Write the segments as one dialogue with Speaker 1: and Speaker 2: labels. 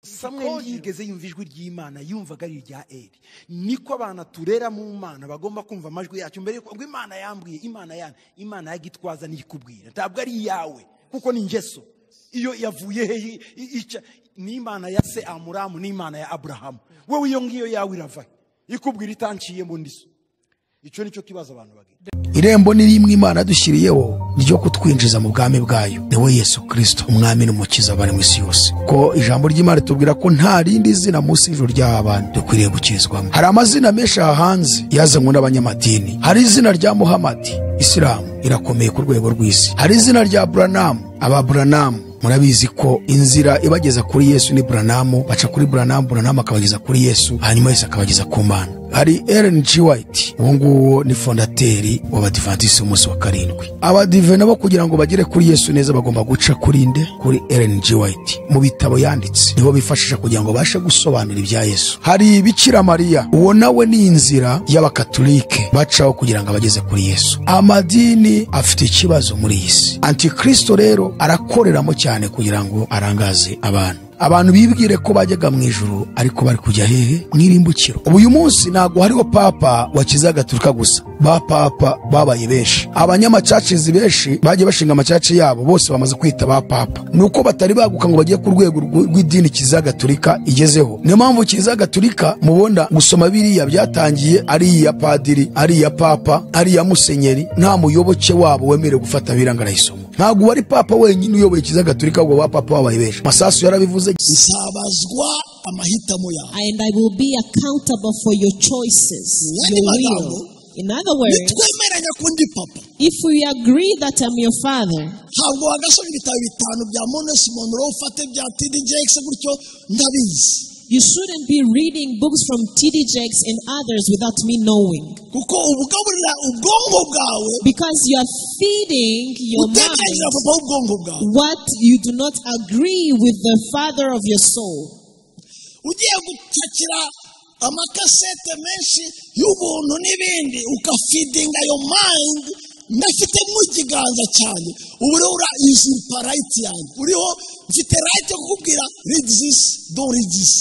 Speaker 1: Samweli yigeze yumva ijwi ry'Imana, yumvaga ari irya Eli. Niko abana turera mu Mana bagomba kumva amajwi yacu mbere yuko Imana yambwiye, Imana ya Gitwaza nikubwira. Ntabwo ari yawe kuko ni ingeso. Iyo yavuye he ni Imana ya se Amuramu, ni Imana ya Abrahamu. Wewe iyo ngiyo yawe irava ikubwira itanciye mu ndiso. Icyo nicyo kibazo abantu bagira.
Speaker 2: Irembo ni rimwe Imana dushyiriyeho ryo kutwinjiza mu bwami bwayo, niwe Yesu Kristo, umwami n'umukiza bari mu isi yose. Ko ijambo ry'Imana tubwira ko nta rindi zina munsi y'ijuru ry'abantu dukwiriye gukirizwamo. Hari amazina menshi hanze yazanywe n'abanyamadini. Hari izina rya Muhammad, Isilamu irakomeye ku rwego rw'isi. Hari izina rya Branham, Branham murabizi ko inzira ibageza kuri Yesu ni Branham, baca kuri Branham akabageza kuri Yesu, hanyuma Yesu akabageza ku Mana. Hari Ellen G. White, uwo nguwo ni fondateri w'Abadiventisi umunsi wa karindwi. Abadive nabo kugira ngo bagere kuri Yesu neza bagomba guca kuri Ellen G. White. Mu bitabo yanditse niho bifashisha kugira ngo bashe gusobanura ibya Yesu. Hari Bikira Mariya, uwo nawe ni inzira y'Abakatolike bacaho kugira ngo abageze kuri Yesu. Amadini afite ikibazo muri iyi si. Antikristo rero arakoreramo cyane kugira ngo arangaze abantu bibwire ko bajyaga mw'Ijuru ariko bari kujya hehe? Mw'irimbukiro. Uyu munsi ntago hariho papa wakiza Gatolika gusa, ba papa babaye benshi. Abanyamacacizi benshi bagiye bashinga amacaci yabo, bose bamaze kwita ba papa. Nuko batari baguka ngo bagiye ku rwego rw'idini kiza Gatolika igezeho. Niyo mpamvu kiza Gatolika mubona gusoma biriya byatangiye ari iya padiri, ari iya papa, ari iya musenyeri, nta muyoboke wabo wemerewe gufata biranga arayisomo. Ntago wari papa wenyine uyoboye kiza Gatolika, ubwo ba papa babaye benshi. Masasu yarabivuze,
Speaker 3: nsabazwa amahitamo yawe,
Speaker 4: and I will be accountable for your choices, your will. In other words, if we agree that I'm your father, you shouldn't be reading books from T.D. Jakes and others without me knowing. Because you are feeding your mind what you do not agree with the father of your soul.
Speaker 3: Amakasete menshi y'ubuntu n'ibindi ukafidinga your mind ndafite mu kiganza cyane ubure ura is right yanjye uriho mfite right yo kukubwira read this, don't read this.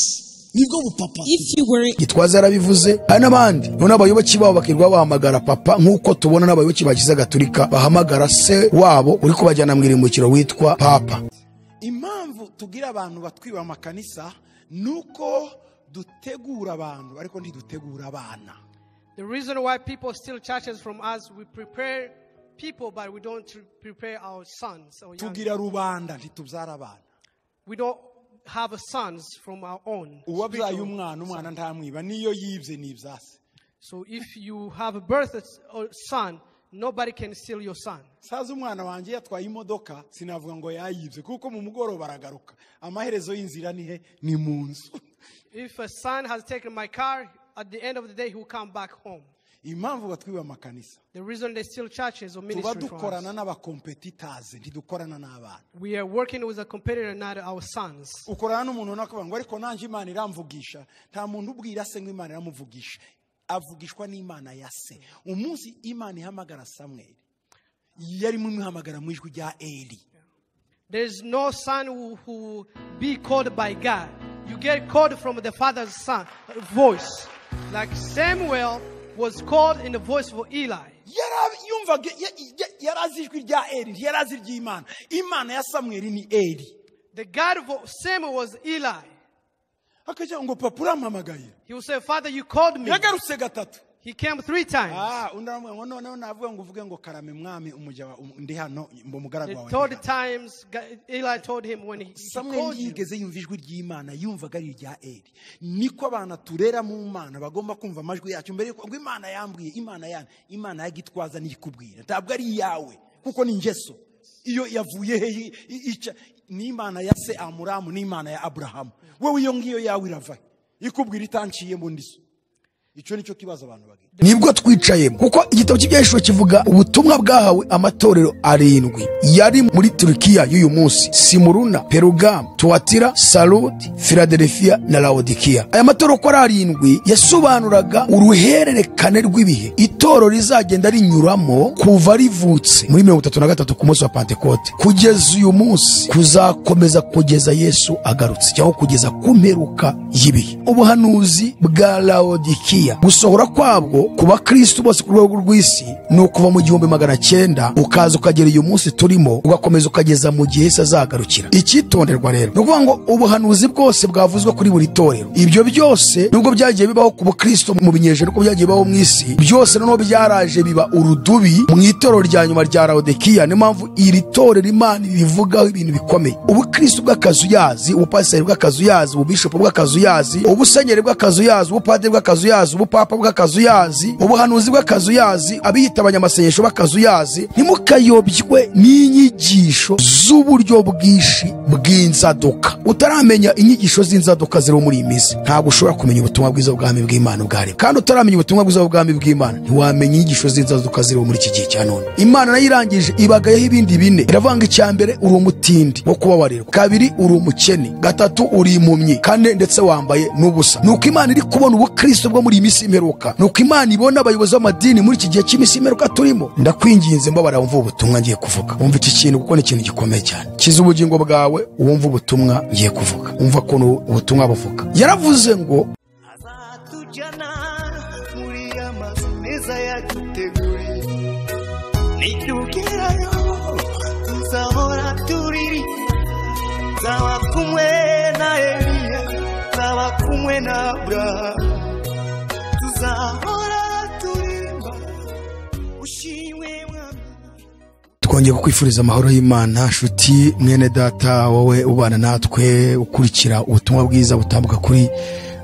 Speaker 3: Nibwo bupapa.
Speaker 4: If you were
Speaker 2: Gitwaza yarabivuze, hari n'abandi none abayoboki babo bakirwa bahamagara papa, nk'uko tubona n'abayoboki bakiza Gatolika bahamagara se wabo uri kubajyana mw'irimbukiro witwa papa.
Speaker 1: Impamvu tugira abantu batwiba amakanisa nuko dutegura abantu ariko ntidutegura abana.
Speaker 5: The reason why people steal churches from us, we prepare people but we don't prepare our sons or young.
Speaker 1: Tugira rubanda ntitubyara abana.
Speaker 5: We don't have sons from our own.
Speaker 1: Uwabyaye umwana ntamwiba, niyo yibye nibyase.
Speaker 5: So if you have a birth son, nobody can steal your son.
Speaker 1: Saza umwana wanje yatwaye imodoka sinavuga ngo yayibye kuko mu mugoroba baragaruka. Amaherezo y'inzira nihe? Ni munzu.
Speaker 5: If a son has taken my car, at the end of the day he will come back home.
Speaker 1: Impamvu batwiba amakanisa.
Speaker 5: The reason they steal churches or ministry from us.
Speaker 1: Ntidukorana n'abana.
Speaker 5: We are working with a competitor, not our sons.
Speaker 1: Ukorana n'umuntu nakavuga ngo ariko nanje Imana iramvugisha. Nta muntu ubwira se ngo Imana iramuvugisha. Avugishwa n'Imana ya se. Umunsi Imana ihamagara Samweli, yari mu ihamagara mu ijwi rya Eli.
Speaker 5: There is no son who be called by God. You get called from the father's son voice. Like Samuel was called in the voice of Eli.
Speaker 1: Yarazi ijwi rya Eli, yarazi ry'Imana. Imana ya Samweli ni Eli.
Speaker 5: The God of Samuel was Eli.
Speaker 1: Akaja ngo papa urampamagaye.
Speaker 5: He will say, Father, you called me.
Speaker 1: Yagarutse gatatu.
Speaker 5: He came 3 times. The third times Eli told him when he called you.
Speaker 1: Yigeze yumva ijwi ry'Imana, yumvaga ari irya Eli. Niko abana turera mu Mana bagomba kumva amajwi yacu mbere yuko Imana yambwiye, Imana ya Gitwaza nikubwira. Ntabwo ari yawe kuko ni ingeso. Iyo yavuye he ni Imana ya se Amuramu, ni Imana ya Abrahamu. Wewe iyo ngiyo yawe irava ikubwira itanciye mu ndiso. icyo nicyo kibazo abantu bagira.
Speaker 2: Nibwo twicayemo kuko igitabo cy'ibyahishwe kivuga ubutumwa bwahawe amatorero 7 yari muri Turukiya y'uyu munsi: Simuruna, Perugam, Tuatira, Sarudi, Philadelphia na Laodikiya. Aya matorero ko ari 7 yasobanuraga uruhererekane rw'ibihe itorero rizagenda rinyuramo kuva rivutse muri 33 ku munsi wa Pentekote kugeza uyu munsi, kuzakomeza kugeza Yesu agarutse cyangwa kugeza ku mperuka y'ibihe. Ubuhanuzi bwa Laodikiya gusohora kwabwo ku bakristo bose ku rwego rw'isi ni ukuva mu 1900 ukaza ukagera uyu munsi turimo, ugakomeza ukageza mu gihe Yesu azagarukira. Icyitonderwa rero ni ukuvuga ngo ubuhanuzi bwose bwavuzwe kuri buri torero, ibyo byose nubwo byagiye bibaho ku bakristo mu binyejana, uko byagiye bibaho mu isi, byose noneho byaraje biba urudubi mu itorero rya nyuma rya Laodikiya. Niyo mpamvu iri torero Imana rivugaho ibintu bikomeye: ubukristo bw'akazuyazi, ubupasiteri bw'akazuyazi, ububishopu bw'akazuyazi, ubusenyeri bw'akazuyazi, ubupadiri bw'akazuyazi, ubupapa bw'akazuyazi, ubuhanuzi bw'akazuyazi, abiyita abanyamasengesho b'akazuyazi. Ntimukayobywe n'inyigisho z'uburyo bwinshi bw'inzaduka. Utaramenya inyigisho z'inzaduka ziri muri iyi minsi, ntabwo ushobora kumenya ubutumwa bwiza bw'ubwami bw'Imana ubwari. Kandi utaramenya ubutumwa bwiza bw'ubwami bw'Imana, ntiwamenya inyigisho z'inzaduka ziri muri iki gihe cya none. Imana nayo irangije ibagayeho ibindi 4. Iravuga ngo icyambere uri umutindi wo kubabarirwa, 2 uri umukene, 3 uri impumyi, 4 ndetse wambaye n'ubusa. Nuko Imana iri kubona ubukristo bwo muri iyi minsi imperuka, nuko Imana ibona abayobozi b'amadini muri iki gihe cy'iminsi imperuka turimo. Ndakwinginze mbabara wumva ubutumwa ngiye kuvuga, wumva iki kintu kuko ni ikintu gikomeye cyane. Kiza ubugingo bwawe wumva ubutumwa ngiye kuvuga, wumva ko ubutumwa buvuga. Yaravuze ngo
Speaker 6: azatujyana muri amazu meza yaduteguriye, nitugerayo tuzahora turiri, nzaba kumwe na Eliya, nzaba kumwe na Abrahamu, tuzahora turimba ushimwe mwami.
Speaker 2: twongeye kukwifuriza amahoro y'Imana. Nshuti mwene data, wowe ubana natwe ukurikira ubutumwa bwiza butambuka kuri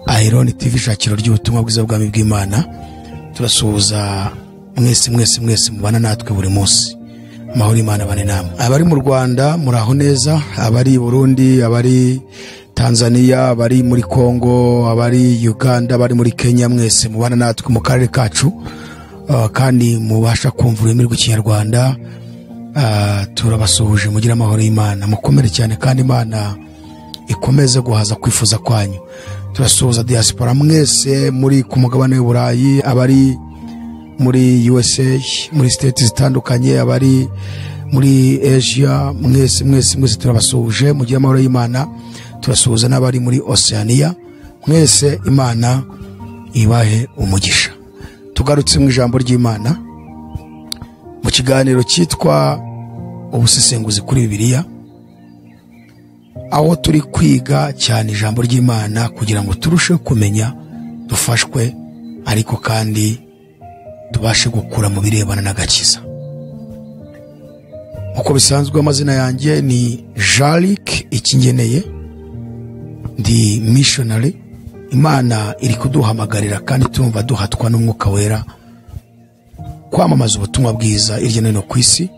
Speaker 2: AYALONI TV, shakiro ry'ubutumwa bwiza bw'ubwami bw'Imana. Turasuhuza mwese mubana natwe buri munsi. Amahoro y'Imana bane namwe. Abari mu Rwanda muraho neza, abari Burundi, abari Tanzania, abari muri Kongo, abari Uganda, abari muri Kenya, mwese mubana natwe mu karere kacu, kandi mubasha kumva ururimi rw'Ikinyarwanda. Turabasuhuje, mugira amahoro y'Imana, mukomere cyane kandi Imana ikomeze guhaza kwifuza kwanyu. Turasuhuza diaspora mwese muri ku mugabane w'Uburayi, abari muri USA, muri states zitandukanye, abari muri Asia, mwese turabasuhuje, mugira amahoro y'Imana. Turasuhuza n'abari muri Oceania, mwese Imana ibahe umugisha. Tugarutse mu ijambo ry'Imana mu kiganiro cyitwa ubusesenguzi kuri Bibiliya, aho turi kwiga cyane ijambo ry'Imana kugira ngo turusheho kumenya, dufashwe, ariko kandi tubashe gukura mu birebana n'agakiza. Uko bisanzwe amazina yanjye ni Jalik Ikingeneye, ndi missionary. Imana iri kuduhamagarira kandi tumva duhatwa n'Umwuka Wera kwamamaza ubutumwa bwiza hirya no hino ku isi,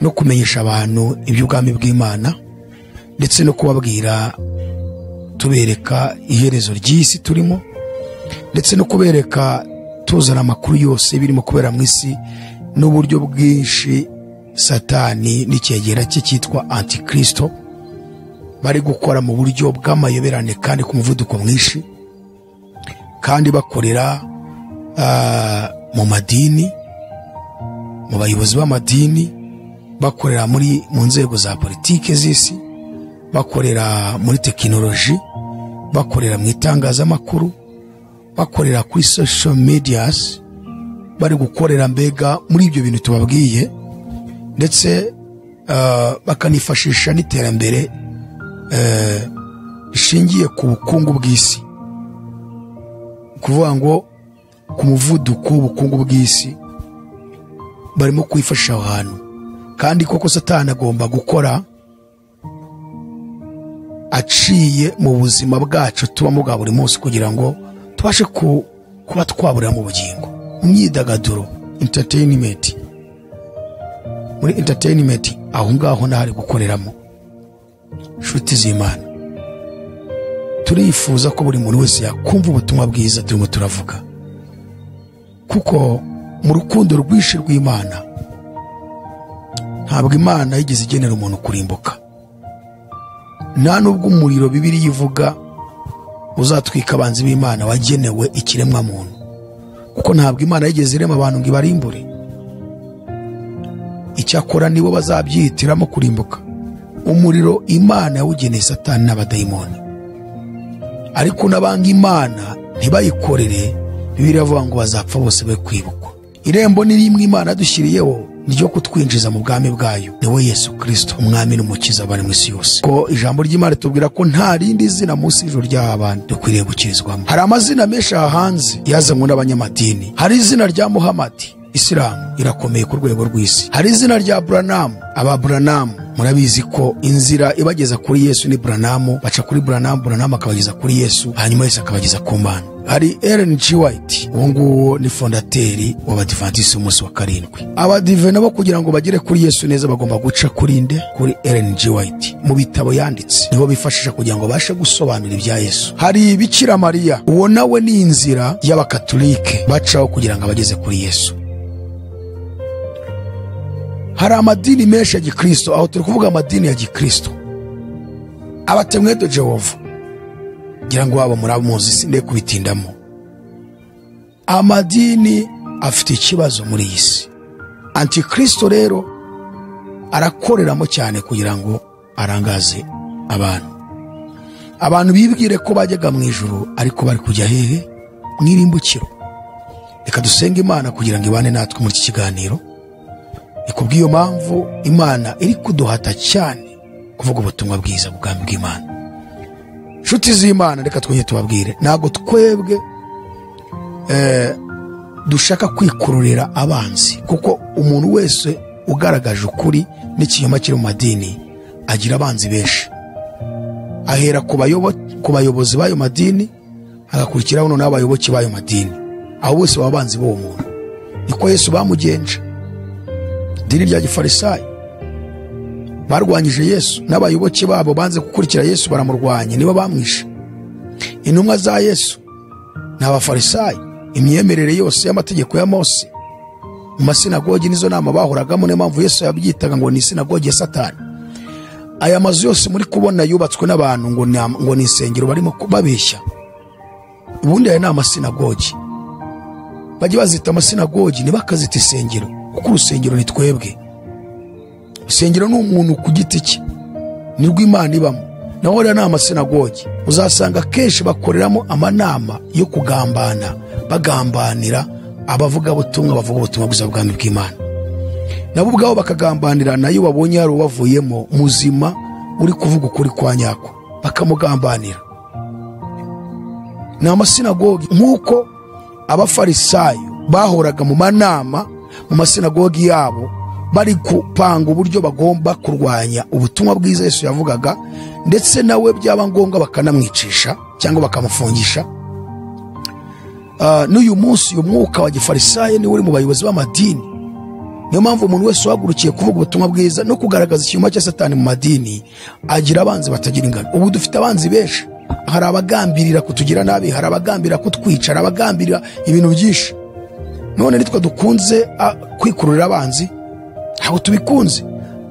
Speaker 2: no kumenyesha abantu iby'ubwami bw'Imana, ndetse no kubabwira, tubereka iherezo ry'isi turimo, ndetse no kubereka tuzana amakuru yose birimo kubera mu isi, n'uburyo bwinshi Satani n'icyegera cye cyitwa Antikristo bari gukora mu buryo bw'amayoberane kandi ku muvuduko mwinshi, kandi bakorera mu madini, mu bayobozi b'amadini, bakorera mu nzego za politike z'isi, bakorera muri tekinoloji, bakorera mu itangazamakuru, bakorera kuri social medias, bari gukorera mbega muri ibyo bintu tubabwiye, ndetse bakanifashisha n'iterambere rishingiye ku bukungu bw'isi, kuvuga ngo ku muvuduko w'ubukungu bw'isi barimo kwifashisha ahantu. Kandi koko Satani agomba gukora aciye mu buzima bwacu tubamo bwa buri munsi, kugira ngo tubashe kuba twaburira mu bugingo, imyidagaduro, entertainment. Muri entertainment aho ngaho nahari gukoreramo. Nshuti z'Imana, turifuza ko buri muntu wese yakumva ubutumwa bwiza turimo turavuga, kuko mu rukundo rwinshi rw'Imana ntabwo Imana yigeze igenera umuntu kurimbuka. Nta nubwo umuriro Bibiliya ivuga uzatwika abanzi b'Imana wagenewe ikiremwa muntu, kuko ntabwo Imana yigeze irema abantu ngo ibarimbure. Icyakora nibo bazabyihitiramo kurimbuka. Umuriro Imana yawugeneye Satani n'abadayimoni, ariko n'abanga Imana ntibayikorere Bibiliya ivuga ngo bazapfa bose be kwibukwa. Irembo ni rimwe Imana yadushyiriyeho ryo kutwinjiza mu bwami bwayo, niwe Yesu Kristo, umwami n'umukiza bari mu isi yose. Ko ijambo ry'Imana tubwira ko nta rindi zina munsi y'ijuru ry'abantu dukwiriye gukirizwamo. Hari amazina menshi hanze yazanywe n'abanyamadini. Hari izina rya Muhamadi, Isilamu irakomeye ku rwego rw'isi. Hari izina rya Buranamu, Buranamu murabizi ko inzira ibageza kuri Yesu ni Buranamu, baca kuri Buranamu, Buranamu akabageza kuri Yesu, hanyuma Yesu akabageza ku Mana. Hari Ellen G. White, uwo nguwo ni fondateri w'Abadiventisi umunsi wa karindwi. Abadive nabo kugira ngo bagere kuri Yesu neza bagomba guca kuri nde? Kuri Ellen G. White. Mu bitabo yanditse niho bifashisha kugira ngo bashe gusobanura ibya Yesu. Hari Bikira Mariya, uwo nawe ni inzira y'Abakatolike bacaho kugira ngo abageze kuri Yesu. Hari amadini menshi ya Gikristo, aho turi kuvuga amadini ya Gikristo. Abatemwedo Jehova ngira ngo waba muramuzi sinde kubitindamo. Amadini afite ikibazo muri iyi si. Antikristo rero arakoreramo cyane kugira ngo arangaze abantu bibwire ko bajyaga mu ijuru ariko bari kujya hehe? Mw'irimbukiro. Reka dusenge Imana kugira ngo ibane natwe muri iki kiganiro. Ikubwiyo mpamvu Imana iri kuduhata cyane kuvuga ubutumwa bwiza bw'ubwami bw'Imana. Nshuti z'Imana, reka twongere tubabwire, ntabwo twebwe dushaka kwikururira abanzi, kuko umuntu wese ugaragaje ukuri n'ikinyoma kiri mu madini agira abanzi benshi. Ahera ku bayobozi b'ayo madini, agakurikiraho noneho abayoboke b'ayo madini, aho bose baba abanzi b'uwo muntu. Niko Yesu bamugenje. Dini rya Gifarisayo barwanyije Yesu, n'abayoboke babo banze gukurikira Yesu baramurwanya, nibo bamwishe. Intumwa za Yesu n'Abafarisayo, imyemerere yose y'amategeko ya Mose mu masinagogi nizo nama bahoragamo, niyo mpamvu Yesu yabyitaga ngo ni sinagogi ya Satani. Aya mazu yose muri kubona yubatswe n'abantu ngo ni insengero barimo babeshya. Ubundi aya ni amasinagogi. Bajye bazita amasinagogi ntibakazita insengero, kuko urusengero ni twebwe. Urusengero ni umuntu ku giti cye, ni rw'Imana ibamo. Naho rero ni amasinagogi, uzasanga kenshi bakoreramo amanama yo kugambana, bagambanira abavuga ubutumwa bwiza bw'ubwami bw'Imana. Nabo ubwabo bakagambanira nayo babonye hari ubavuyemo muzima uri kuvuga ukuri kwa nyako, bakamugambanira. Ni amasinagogi, nk'uko Abafarisayo bahoraga mu manama mu masinagogi yabo bari kupanga uburyo bagomba kurwanya ubutumwa bwiza Yesu yavugaga, ndetse nawe byaba ngombwa bakanamwicisha cyangwa bakamufungisha. N'uyu munsi umwuka wa Gifarisayo ni uri mu bayobozi b'amadini. Niyo mpamvu umuntu wese uhagurukiye kuvuga ubutumwa bwiza no kugaragaza ikinyoma cya Satani mu madini agira abanzi batagira ingano. Ubu dufite abanzi benshi. Hari abagambirira kutugira nabi, hari abagambirira kutwica, hari abagambirira ibintu byinshi. None nitwe dukunze kwikururira abanzi, aho tubikunze,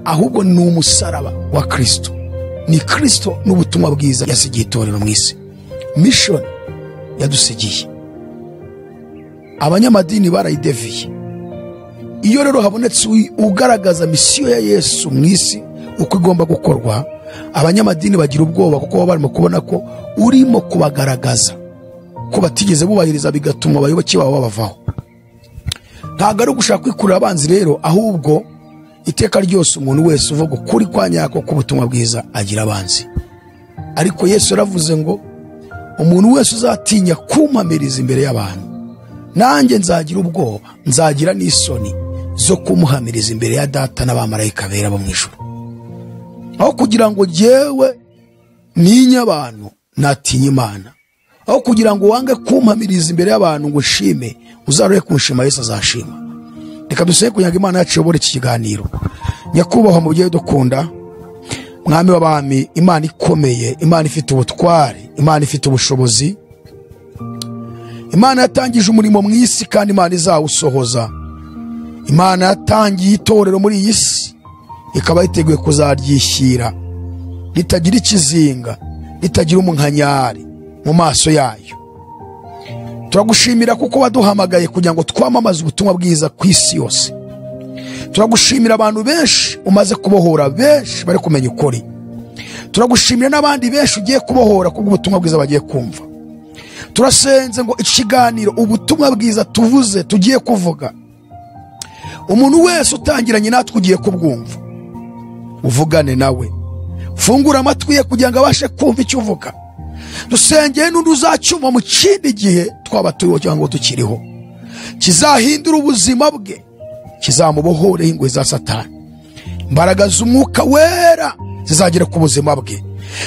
Speaker 2: ahubwo ni umusaraba wa Kristo. Ni Kristo n'ubutumwa bwiza yasigiye itorero mu isi. Mission yadusigiye. Abanyamadini barayideviye. Iyo rero habonetse ugaragaza misiyo ya Yesu mu isi uko igomba gukorwa, abanyamadini bagira ubwoba, kuko baba barimo kubona ko urimo kubagaragaza ko batigeze bubahiriza, bigatuma abayoboke babo babavaho. Ntabwo ari ugushaka kwikurura abanzi rero, ahubwo iteka ryose umuntu wese uvuga ukuri kwa nyako k'ubutumwa bwiza agira abanzi. Ariko Yesu yaravuze ngo umuntu wese uzatinya kumpamiriza imbere y'abantu, nanjye nzagira ubwoba, nzagira n'isoni zo kumuhamiriza imbere ya Data n'abamarayika bera bo mu ijuru. Aho kugira ngo jyewe ninye abantu, natinya Imana. Aho kugira ngo wange kumpamiriza imbere y'abantu ngo shime, uzarore kunshima Yesu azashima. Reka dusenge kugira ngo Imana yacu yobore iki kiganiro. Nyakubahwa mu byo dukunda, Mwami w'abami, Imana ikomeye, Imana ifite ubutware, Imana ifite ubushobozi, Imana yatangije umurimo mu isi kandi Imana izawusohoza. Imana yatangiye itorero muri iyi si, ikaba yiteguye kuzaryishyira ritagira ikizinga, ritagira umunkanyari mu maso yayo. Turagushimira kuko waduhamagaye kugira ngo twamamaze ubutumwa bwiza ku isi yose. Turagushimira abantu benshi umaze kubohora, benshi bari kumenya ukuri. Turagushimira n'abandi benshi ugiye kubohora kubwo ubutumwa bwiza bagiye kumva. Turasenze ngo ikiganiro ubutumwa bwiza tuvuze tugiye kuvuga, umuntu wese utangiranye natwe ugiye kubwumva, uvugane nawe, fungura amatwi ye kugira ngo abashe kumva icyo uvuga. Dusengeye n'undi uzacyumva mu kindi gihe twaba turiho cyangwa ngo tukiriho, kizahindura ubuzima bwe, kizamubohoreho ingoyi za Satani. Imbaraga z'umwuka wera zizagera ku buzima bwe,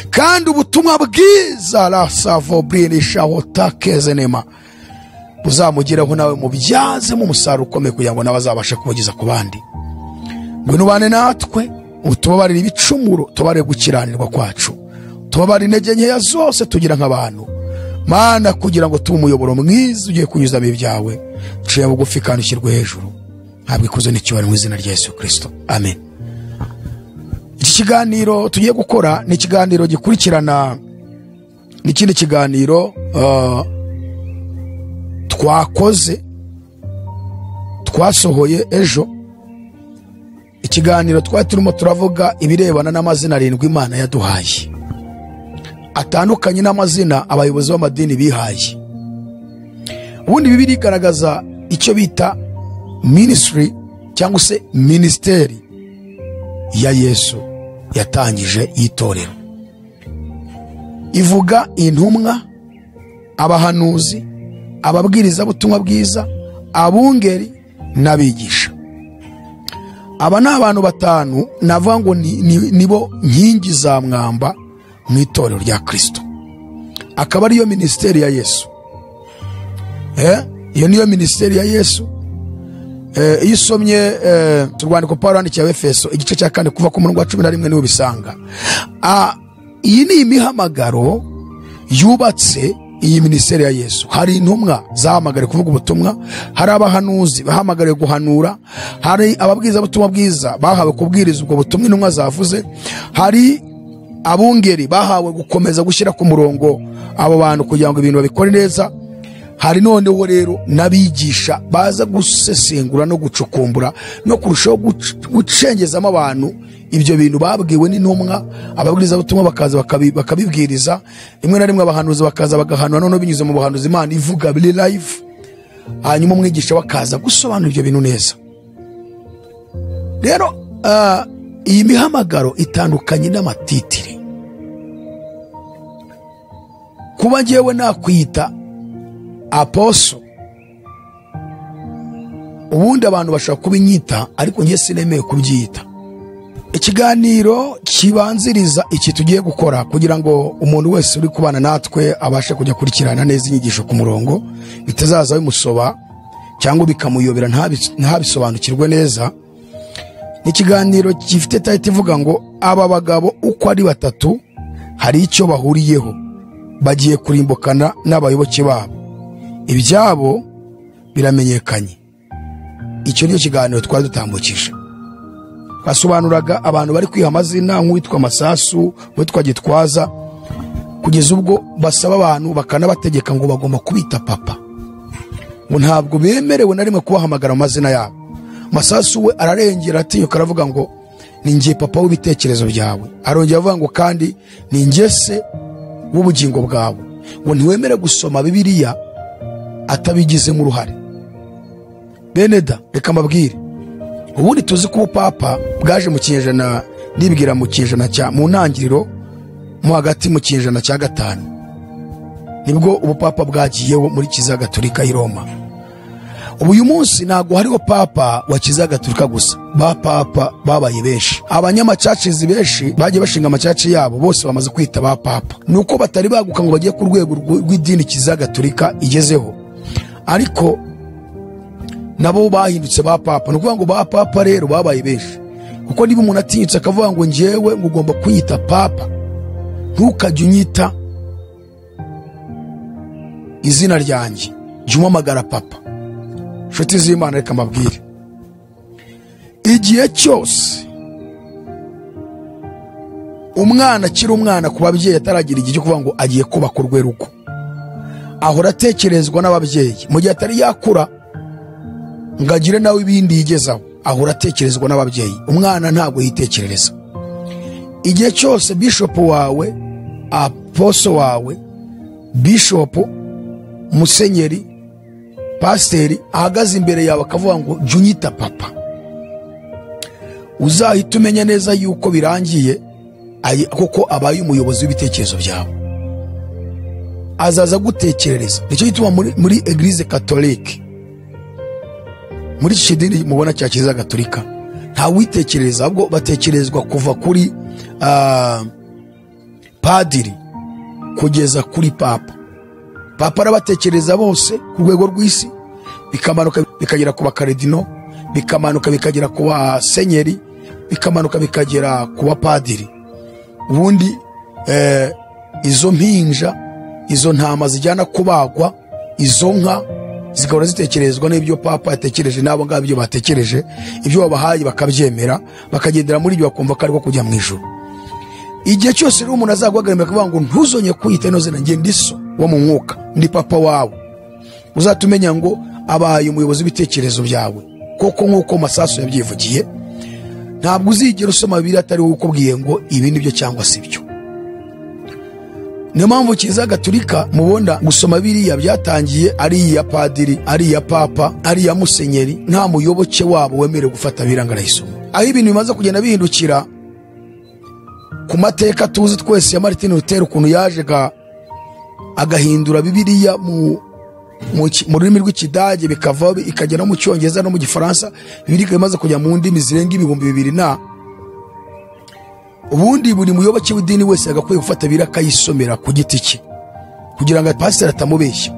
Speaker 2: kandi ubutumwa bwiza la savobrinisha hotakezenema buzamugeraho nawe mubyazemo umusaruro ukomeye kugira ngo nawe azabashe kubugeza ku bandi. Ngwino ubane natwe, utubabarire ibicumuro, tubabarire gukiranirwa kwacu, tubabarire intege nkeya zose tugira nk'abantu. Mana, kugira ngo tube umuyoboro mwiza ugiye kunyuzamo ibyawe, ciye bugufi kandi ushyirwe hejuru. Ntabwo ikuzo n'icyubahiro mu izina rya Yesu Kristo, amen. Iki kiganiro tugiye gukora ni ikiganiro gikurikirana n'ikindi kiganiro twakoze, twasohoye ejo. Ikiganiro twari turimo turavuga ibirebana n'amazina arindwi Imana yaduhaye, atandukanye n'amazina abayobozi b'amadini bihaye. Ubundi Bibiliya igaragaza icyo bita ministry cyangwa se ministeri ya Yesu yatangije itorero. Ivuga intumwa, abahanuzi, ababwiriza butumwa bwiza, abungeri n'abigisha. Aba ni abantu batanu navuga ngo nibo nkingi za mwamba mu itorero rya Kristo. Akaba ariyo ministeri ya Yesu. Iyo niyo ministeri ya Yesu. Iyo usomye urwandiko Pawulo yandikiye Abefeso igice cya 4 kuva ku murongo wa 11 niho bisanga. Iyi ni imihamagaro yubatse iyi ministeri ya Yesu. Hari intumwa zahamagare kuvuga ubutumwa, hari abahanuzi bahamagare guhanura, hari ababwiriza butumwa bwiza bahawe kubwiriza ubwo butumwa intumwa zavuze, hari abungeri bahawe gukomeza gushyira ku murongo abo bantu kugira ngo ibintu babikore neza. Hari noneho rero n'abigisha baza gusesengura no gucukumbura no kurushaho gucengezamo abantu ibyo bintu babwiwe n'intumwa. Ababwiriza butumwa bakaza bakabibwiriza, rimwe na rimwe abahanuzi bakaza bagahanura none binyuze mu buhanuzi Imana ivuga biri live, hanyuma umwigisha wakaza gusobanura ibyo bintu neza. Rero iyi mihamagaro itandukanye n'amatitire. Kuba ngewe nakwita apostle, ubundi abantu bashaka kubinyita, ariko ngiye sinemeye kubyita. Ikiganiro kibanziriza iki tugiye gukora kugira ngo umuntu wese uri kubana natwe abashe kujya kurikirana neza inyigisho ku murongo, bitazaza bimusoba cyangwa bikamuyobera ntabisobanukirwe neza. Ni ikiganiro gifite title ivuga ngo aba bagabo uko ari batatu hari icyo bahuriyeho, bagiye kurimbukana n'abayoboke babo, ibyabo biramenyekanye. Icyo niyo kiganiro twari dutambukije. Basobanuraga abantu bari kwiha amazina nk'uwitwa Masasu, uwitwa Gitwaza, kugeza ubwo basaba abantu bakanabategeka ngo bagomba kubita papa, ngo ntabwo bemerewe na rimwe kubahamagara amazina yabo. Masasu we ararengera atinyuka aravuga ngo ni ngiye papa w'ibitekerezo byawe. Arongera avuga ngo kandi ni ngiye se w'ubugingo bwawe, ngo ntiwemere gusoma Bibiliya atabigizemo uruhare. Beneda, reka mbabwire, ubundi tuzi ko ubupapa bwaje mu kinyejana, nibwira mu kinyejana cya mu ntangiriro, mu hagati mu kinyejana cya 5 nibwo ubupapa bwagiyeho muri Kiliziya Gatolika i Roma. Ubu uyu munsi ntago hariho papa wa Kiliziya Gatolika gusa, ba papa babaye benshi. Abanyamacacizi benshi bagiye bashinga amacaci yabo, bose bamaze kwita ba papa. Nuko batari baguka ngo bagiye ku rwego rw'idini Kiliziya Gatolika igezeho, ariko nabo bahindutse ba papa. Nukuvuga ngo ba papa rero babaye benshi, kuko niba umuntu atinyutse akavuga ngo njewe ngomba kwiyita papa, ntukajye unyita izina ryanjye, jya umamagara papa. Nshuti z'Imana, reka mbabwire, igihe cyose umwana akiri umwana ku babyeyi ataragira igihe cyo kuvuga ngo agiye kubaka urwe rugo, ahora atekerezwa n'ababyeyi. Mu gihe atari yakura ngo agire nawe ibindi yigezaho, ahora atekerezwa n'ababyeyi. Umwana ntabwo yitekerereza. Igihe cyose bishopu wawe, aposo wawe, bishopu, musenyeri, pasiteri ahagaze imbere yawe akavuga ngo jya unyita papa, uzahita umenya neza yuko birangiye, kuko abaye umuyobozi w'ibitekerezo byawe. Azaza gutekerereza. Nicyo gituma muri Eglise Catholique, muri iki kidini mubona cya Kiliziya Gatolika, nta witekerereza, ahubwo batekerezwa kuva kuri padiri kugeza kuri papa. Papa arabatekereza bose ku rwego rw'isi, bikamanuka bikagera ku bakaridino, bikamanuka bikagera ku basenyeri, bikamanuka bikagera ku bapadiri. Ubundi izo mpinja, izo ntama zijyana kubagwa, izo nka zikaba zitekerezwa n'ibyo papa yatekereje, n'abo ngabo ibyo batekereje, ibyo babahaye bakabyemera, bakagendera muri ibyo, bakumva ko ariko kujya mu ijuru. Igihe cyose rero umuntu azaguhagarara akavuga ngo ntuzonye kwiyita ino zina, njye ndi so wo mu mwuka, ndi papa wawe, uzatumenya ngo abaye umuyobozi w'ibitekerezo byawe. Koko nk'uko Masasu yabyivugiye, ntabwo uzigera usoma Bibiliya atari wowe ukubwiye ngo ibi nibyo cyangwa si byo. Niyo mpamvu Kiliziya Gatolika mubona gusoma Bibiliya byatangiye ari iya padiri, ari iya papa, ari iya musenyeri, nta muyoboke wabo wemerewe gufata Bibiliya ngo arayisoma. Aho ibintu bimaze kugenda bihindukira ku mateka tuzi twese ya Martin Luther, ukuntu yaje agahindura Bibiliya mu rurimi rw'Ikidage, bikava ikagera mu Cyongereza no mu Gifaransa. Bibiliya imaze kujya mu ndimi zirenga 2000 na ubundi buri muyoboke w'idini wese agakwiye gufata Bibiliya akayisomera ku giti cye, kugira ngo pasiteri atamubeshya,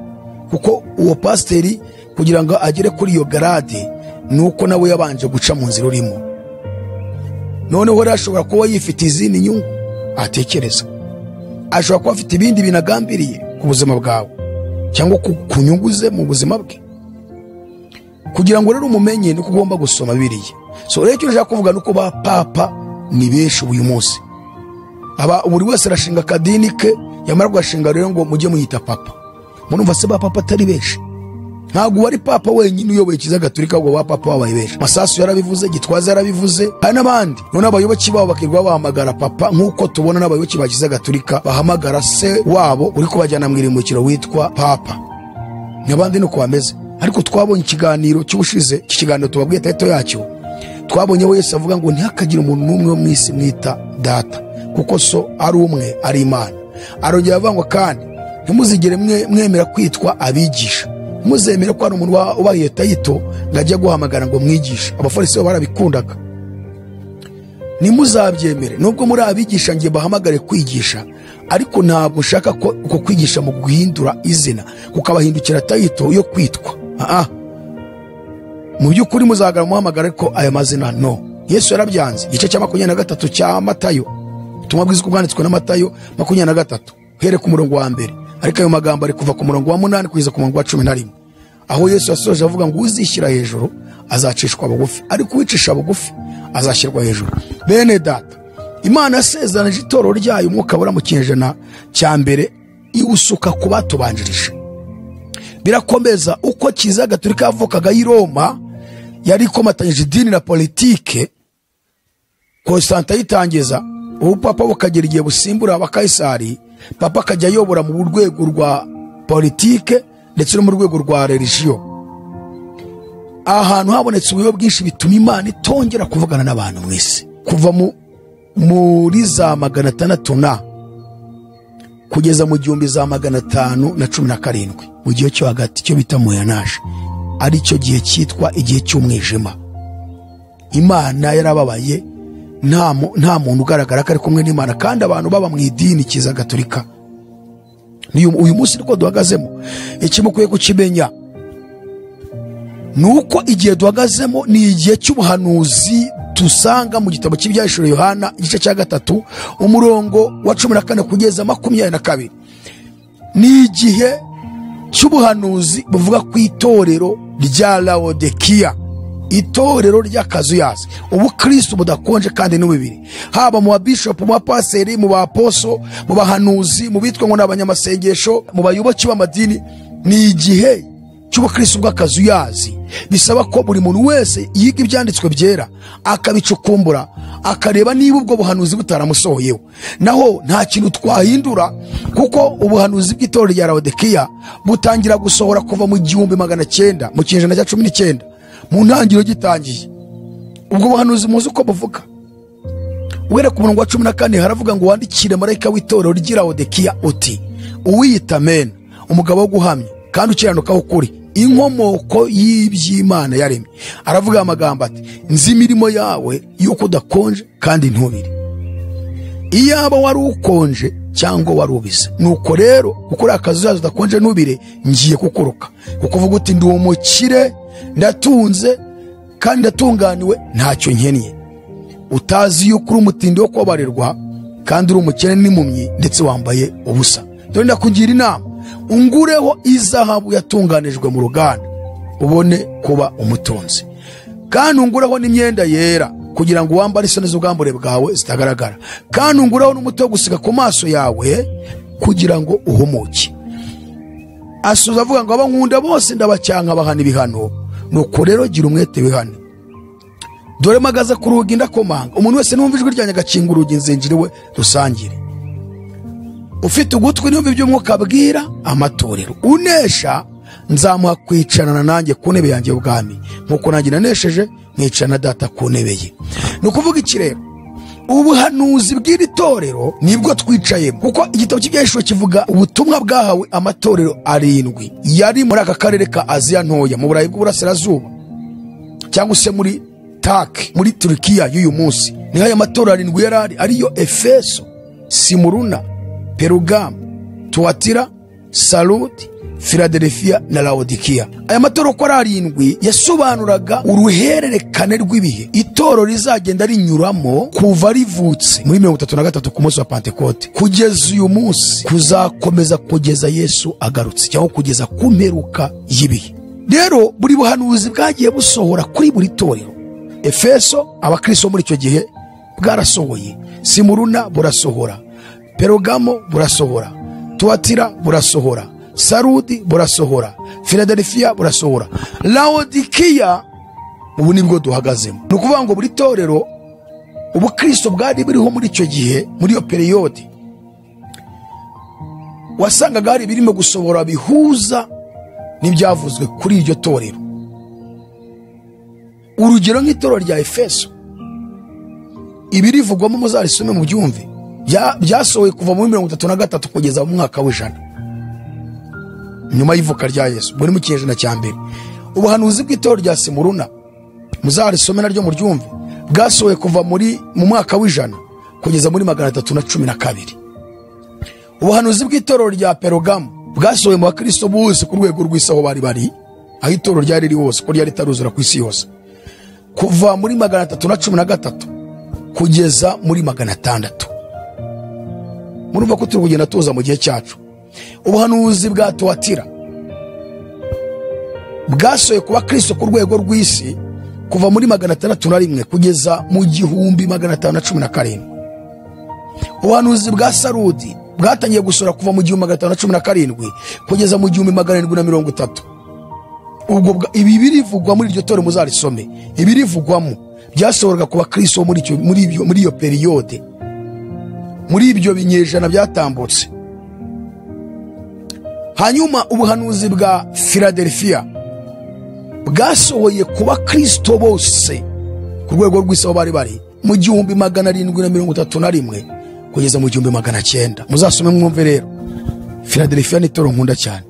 Speaker 2: kuko uwo pasiteri kugira ngo agere kuri iyo garade nuko nawe yabanje guca mu nzira urimo. Noneho rero ashobora kuba yifite izindi nyungu atekereza, ashobora kuba afite ibindi binagambiriye ku buzima bwawe cyangwa ku nyungu ze mu buzima bwe. Kugira ngo rero umumenye nuko ugomba gusoma Bibiliya. So rero icyo nshaka kuvuga nuko ba papa ni benshi uyu munsi. Buri wese arashinga akadini ke, yamara guashinga rero ngo mujye muyita papa. Murumva se ba papa atari benshi? Ntabwo wari papa wenyine uyoboye Kiliziya Gatolika, ngo ba papa babaye benshi. Masasu yarabivuze, Gitwaza yarabivuze, hari n'abandi. None abayoboke babo bakirwa bahamagara papa, nk'uko tubona n'abayoboke ba Kiliziya Gatolika bahamagara se wabo uri kubajyana mu irimukiro witwa papa. N'abandi nuko bameze. Ariko twabonye ikiganiro cy'ubushize, iki kiganiro tubabwiye taito yacyo, twabonye we Yesu avuga ngo ntihakagire umuntu n'umwe wo mu isi mwita data, kuko so ari umwe, ari Imana. Arongera avuga ngo kandi ntimuzigere mwemera kwitwa abigisha, muzemere ko ari umuntu ubaye taito ngajya guhamagara ngo mwigisha. Abafarisayo barabikundaga. Nimuzabyemere, nubwo muri abigisha ngiye bahamagare kwigisha, ariko ntabwo ushaka ko uko kwigisha mu guhindura izina kukabahindukira taito yo kwitwa. Mu by'ukuri muzagara muhamagara ariko aya mazina no. Yesu yarabyanze. Igice cya 23 cya Matayo, ubutumwa bwiza bwanditswe na Matayo 23 here ku murongo wa mbere, ariko ayo magambo ari kuva ku murongo wa 8 kugeza ku murongo wa 11, aho Yesu yasoje avuga ngo uzishyira hejuru azacishwa bugufi, ariko uwicisha bugufi azashyirwa hejuru. Bene data, Imana yasezeranyije itorero ryayo umwuka wera mu kinyejana cya mbere iwusuka ku batubanjirije. Birakomeza uko Kiliziya Gatolika yavukaga i Roma, yari ikomatanyije idini na politike. Konstanta yitangiza, ubu papa bukagera igihe busimbura abakaisari, papa akajya ayobora mu rwego rwa politike ndetse no mu rwego rwa religion. Ahantu habonetse ubuyobe bwinshi bituma Imana itongera kuvugana n'abantu mwese. Kuva muri za 600 na kugeza mu 1517 mu gihe cyo hagati, cyo bita muyanaje, ari cyo gihe cyitwa igihe cy'umwijima. Imana yarababaye, nta muntu ugaragara ko ari kumwe n'Imana, kandi abantu baba mu idini Kiliziya Gatolika. Uyu munsi niko duhagazemo. Ikimukwiye kukimenya nuko igihe duhagazemo ni igihe cy'ubuhanuzi tusanga mu gitabo cy'ibyahishuriwe Yohana igice cya 3 umurongo wa 14 kugeza 22. Ni igihe cy'ubuhanuzi buvuga ku itorero rya Laodikiya, itorero ry'akazuyazi, ubukristo budakonje kandi n'ububiri, haba mu babishopu, mu bapaseri, mu baposo, mu bahanuzi, mu bitwa ngo n'abanyamasengesho, mu bayoboke b'amadini. Ni igihe cy'ubukristo bw'akazuyazi. Bisaba ko buri muntu wese yiga ibyanditswe byera, akabicukumbura, akareba niba ubwo buhanuzi butaramusohoyeho. Naho nta kintu twahindura, kuko ubuhanuzi bw'itorero rya Laodikiya butangira gusohora kuva mu 1900 mu kinyejana cya 19 mu ntangiriro gitangiye. Ubwo buhanuzi muzi uko buvuga. Uwera ku murongo wa 14 haravuga ngo wandikire marayika w'itorero ry'i Laodikiya uti: uwiyita Amen, umugabo wo guhamya kandi ukiranuka ukuri, inkomoko y'iby'Imana yaremye. Aravuga amagambo ati: nzi imirimo yawe yuko udakonje kandi ntubiri. Iyaba wari ukonje cyangwa wari ubize, nuko rero gukora akazuyazi udakonje ntubire, ngiye kukuruka. Kuko uvuga uti ndi umukire, ndatunze kandi ndatunganiwe, ntacyo nkennye. Utazi yuko uri umutindi wo kubabarirwa kandi uri umukene n'impumyi, ndetse wambaye ubusa. Dore ndakugira inama, ungureho izahabu yatunganijwe mu ruganda, ubone kuba umutunzi. Kandi ungureho n'imyenda yera, kugira ngo wambare isoni z'ubwambure bwawe zitagaragara. Kandi ungureho n'umuti wo gusiga ku maso yawe, kugira ngo uhumuke. Asoza avuga ngo abankunda bose ndabacyanka bahana ibihano, nuko rero gira umwete wihane. Dore magaza ku rugi ndakomanga, umuntu wese numva ijwi ryanjye agakinga urugi nzinjiriwe dusangire. Ufite ugutwi n'umva iby'umwuka abwira amatorero. Unesha nzamuha kwicarana nanjye ku ntebe yanjye y'ubwami, nk'uko nanjye nanesheje mwicarana data ku ntebe ye. Ni ukuvuga iki rero? Ubuhanuzi bw'iri torero nibwo twicayemo, kuko igitabo cy'ibyahishwe kivuga ubutumwa bwahawe amatorero 7 yari muri aka karere ka Aziya ntoya, mu Burayi bw'Uburasirazuba, cyangwa se muri Taki, muri Turikiya y'uyu munsi. Niho aya matorero 7 yarari, ariyo Efeso, Simuruna, Perugamo, Tuatira, Sarudi, Filadelfiya na Laodikiya. Aya matorero ko ari 7 yasobanuraga uruhererekane rw'ibihe itorero rizagenda rinyuramo kuva rivutse muri 33 ku munsi wa Pentekote kugeza uyu munsi, kuzakomeza kugeza Yesu agarutse, cyangwa kugeza ku mperuka y'ibihe. Rero buri buhanuzi bwagiye busohora kuri buri torero. Efeso, abakristo muri icyo gihe bwarasohoye. Simuruna burasohora, Perugamo burasohora, Tuatira burasohora, Sarudi burasohora, Filadelfiya burasohora. Laodikiya ubu nibwo duhagazemo. Ni ukuvuga ngo buri torero ubukristo bwari buriho muri icyo gihe, muri iyo periyode, wasangaga hari birimo gusohora bihuza n'ibyavuzwe kuri iryo torero. Urugero nk'itorero rya Efeso, ibirivugwamo muzarisome mu byumve, byasohoye kuva muri 33 kugeza mu mwaka w'100 nyuma y'ivuka rya Yesu, muri mu kinyejana cya mbere. Ubuhanuzi bw'itorero rya Simuruna muzarisome naryo mu ryumve, bwasohoye kuva mu mwaka w'100 kugeza muri 312. Ubuhanuzi bw'itorero rya Perugamo bwasohoye mu bakristo bose ku rwego rw'isi aho bari, aho itorero ryari riri hose, ko ryari taruzura ku isi yose, kuva muri 313 kugeza muri 600. Murumva ko turi kugenda tuza mu gihe cyacu. Ubuhanuzi bwa Tuatira bwasohoye ku bakristo ku rwego rw'isi kuva muri 601 kugeza mu 1517. Ubuhanuzi bwa Sarudi bwatangiye gusora kuva mu 1517 kugeza mu 1730. Ubwo ibi birivugwa muri iryo torero muzarisome, ibirivugwamo byasohoraga ku bakristo muri iyo periyode, muri ibyo binyejana byatambutse. Hanyuma ubuhanuzi bwa Filadelfiya bwasohoye ku bakristo bose ku rwego rw'isi aho bari mu 1731 kugeza mu 1900. Muzasome mwumve rero. Filadelfiya ni itorero nkunda cyane.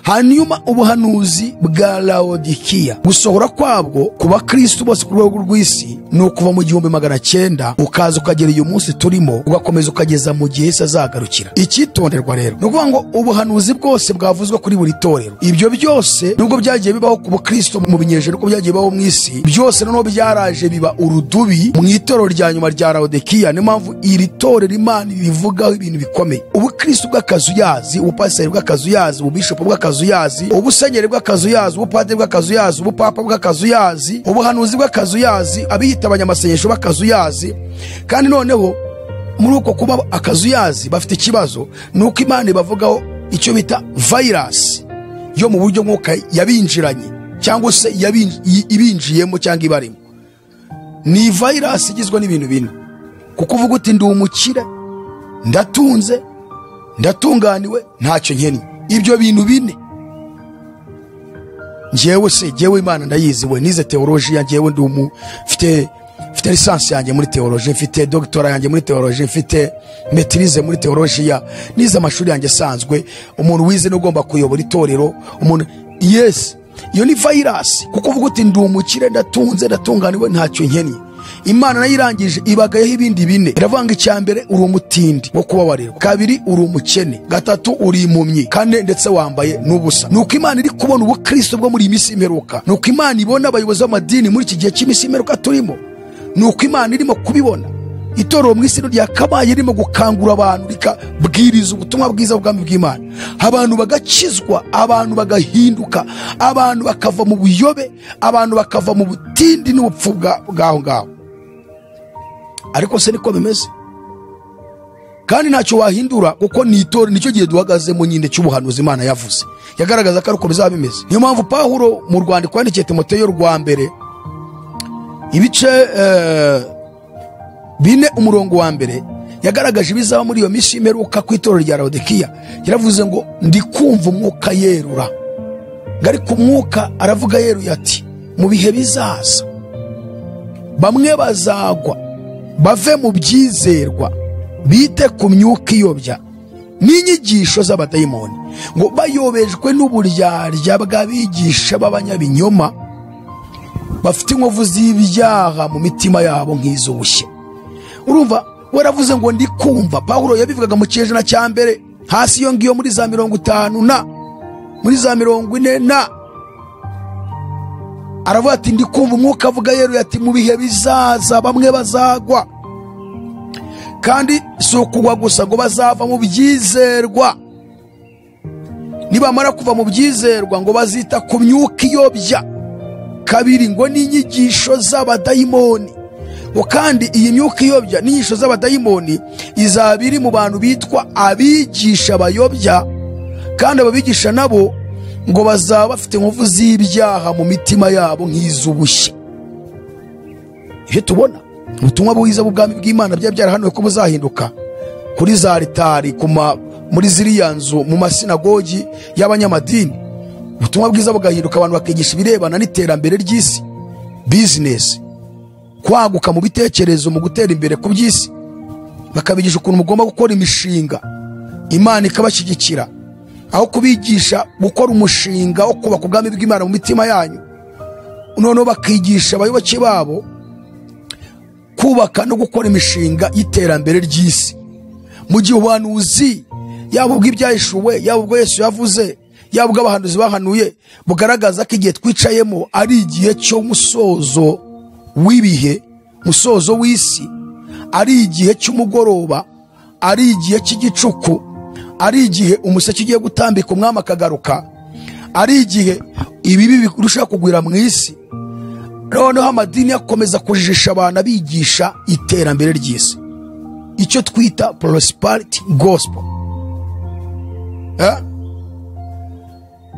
Speaker 2: Hanyuma ubuhanuzi bwa Laodikiya gusohora kwabwo ku bakristo bose ku rwego rw'isi ni ukuva mu 1900 ukaza ukagera uyu munsi turimo ugakomeza ukageza mu gihe se azagarukira. Icyitonderwa rero ni ukuvuga ngo ubuhanuzi bwose bwavuzwe kuri buri torero, ibyo byose nubwo byagiye bibaho ku Bukristo mu binyejana uko byagiye bibaho mu isi, byose noneho byaraje biba urudubi mu itorero rya nyuma rya Laodikiya. Niyo mpamvu iri torero Imana rivugaho ibintu bikomeye. Ubukristo bw'akazuyazi, ubupasiteri bw'akazuyazi, ububishopu bw'akazuyazi, ubusenyeri bw'akazuyazi, ubupadiri bw'akazuyazi, ubupapa bw'akazuyazi, ubuhanuzi bw'akazuyazi, abiyita abanyamasengesho b'akazuyazi. Kandi noneho muri uko kuba akazuyazi bafite ikibazo nuko Imana ibavugaho icyo bita virus yo mu buryo mwuka yabinjiranye cyangwa se ibinjiyemo cyangwa ibarimo. Ni virus igizwe n'ibintu bine. Kuko uvuga uti ndi umukire, ndatunze, ndatunganiwe, ntacyo nkennye. Ibyo bintu bine njyewe Imana ndayizi, we nize theology, njyewe ndi mfite lisansi yanjye muri theology, mfite doctora yanjye muri theology, mfite maîtrise muri theology, nize amashuri yanjye sanzwe. Umuntu wize n'ugomba kuyobora itorero, umuntu yes, iyo ni virus. Kuko uvuga uti ndi umukire, ndatunze, ndatunganiwe, ntacyo nkennye. Imana nayirangije ibagayeho ibindi bine. Iravanga icyambere uri umutindi wo kubabarirwa, kabiri uri umukene, gatatu uri impumyi, kane ndetse wambaye n'ubusa. Nuko Imana iri kubona ubukristo bwo muri iyi minsi imperuka, nuko Imana ibona abayobozi b'amadini muri iki gihe cy'iminsi imperuka turimo, nuko Imana irimo kubibona. Itorero mu isi rya Karabaye irimo gukangura abantu, rikabwiriza ubutumwa bwiza bw'ubwami bw'Imana, abantu bagakizwa, abantu bagahinduka, abantu bakava mu buyobe, abantu bakava mu butindi n'ubupfu bwaho ngaho. Ariko se niko bimeze? Kandi ntacyo wahindura, kuko ni itorero, nicyo gihe duhagazemo nyine cy'ubuhanuzi Imana yavuze, yagaragaza ko ari uko bizaba bimeze. Niyo mpamvu Pawulo mu rwandiko yandikiye Timoteyo rwa mbere ibice 4 umurongo wa mbere yagaragaje ibizaba muri iyo minsi imperuka ku itorero rya Laodikiya. Yaravuze ngo ndi kumva umwuka yerura, ngari ku mwuka aravuga yeruye ati mu bihe bizaza bamwe bazagwa bave mu byizerwa, bite ku myuka iyobya n'inyigisho z'abadayimoni, ngo bayobejwe n'uburyarya bw'abigisha b'abanyabinyoma, bafite inkovu z'ibyaha mu mitima yabo nk'iz'ubushye. Urumva, waravuze ngo ndi kumva. Pawulo yabivugaga mu kinyejana cya mbere, hasi yo ngiyo muri za 50 na muri za 40 na aravuga ati ndi kumva umwuka avuga yeruye ati mu bihe bizaza bamwe bazagwa, kandi si ukugwa gusa, ngo bazava mu byizerwa. Nibamara kuva mu byizerwa ngo bazita ku myuka iyobya, kabiri ngo n'inyigisho z'abadayimoni. Ngo kandi iyi myuka iyobya n'inyigisho z'abadayimoni izaba iri mu bantu bitwa abigisha bayobya, kandi ababigisha nabo ngo bazaba bafite inkovu z'ibyaha mu mitima yabo nk'iz'ubushye. Ibyo tubona ubutumwa bwiza bw'ubwami bw'Imana byarahanuwe ko buzahinduka kuri za alitari, muri ziriya nzu, mu masinagogi y'abanyamadini. Ubutumwa bwiza bugahinduka, abantu bakigisha ibirebana n'iterambere ry'isi, business, kwaguka mu bitekerezo, mu gutera imbere ku by'isi. Bakabigisha ukuntu mugomba gukora imishinga, Imana ikabashyigikira, aho kubigisha gukora umushinga wo kubaka ubwami bw'Imana mu mitima yanyu. Noneho bakigisha abayoboke babo kubaka no gukora imishinga y'iterambere ry'isi, mu gihe ubuhanuzi yaba ubw'ibyahishuwe, yaba ubwo Yesu yavuze, yaba ubw'abahanuzi bahanuye, bugaragaza ko igihe twicayemo ari igihe cyo musozo w'ibihe, musozo w'isi, ari igihe cy'umugoroba, ari igihe cy'igicuku, ari igihe umuseke ugiye gutambika umwami akagaruka, ari igihe ibibi birushaho kugwira mu isi. Noneho amadini yakomeza kujijisha abantu abigisha iterambere ry'isi, icyo twita prosperity gospel.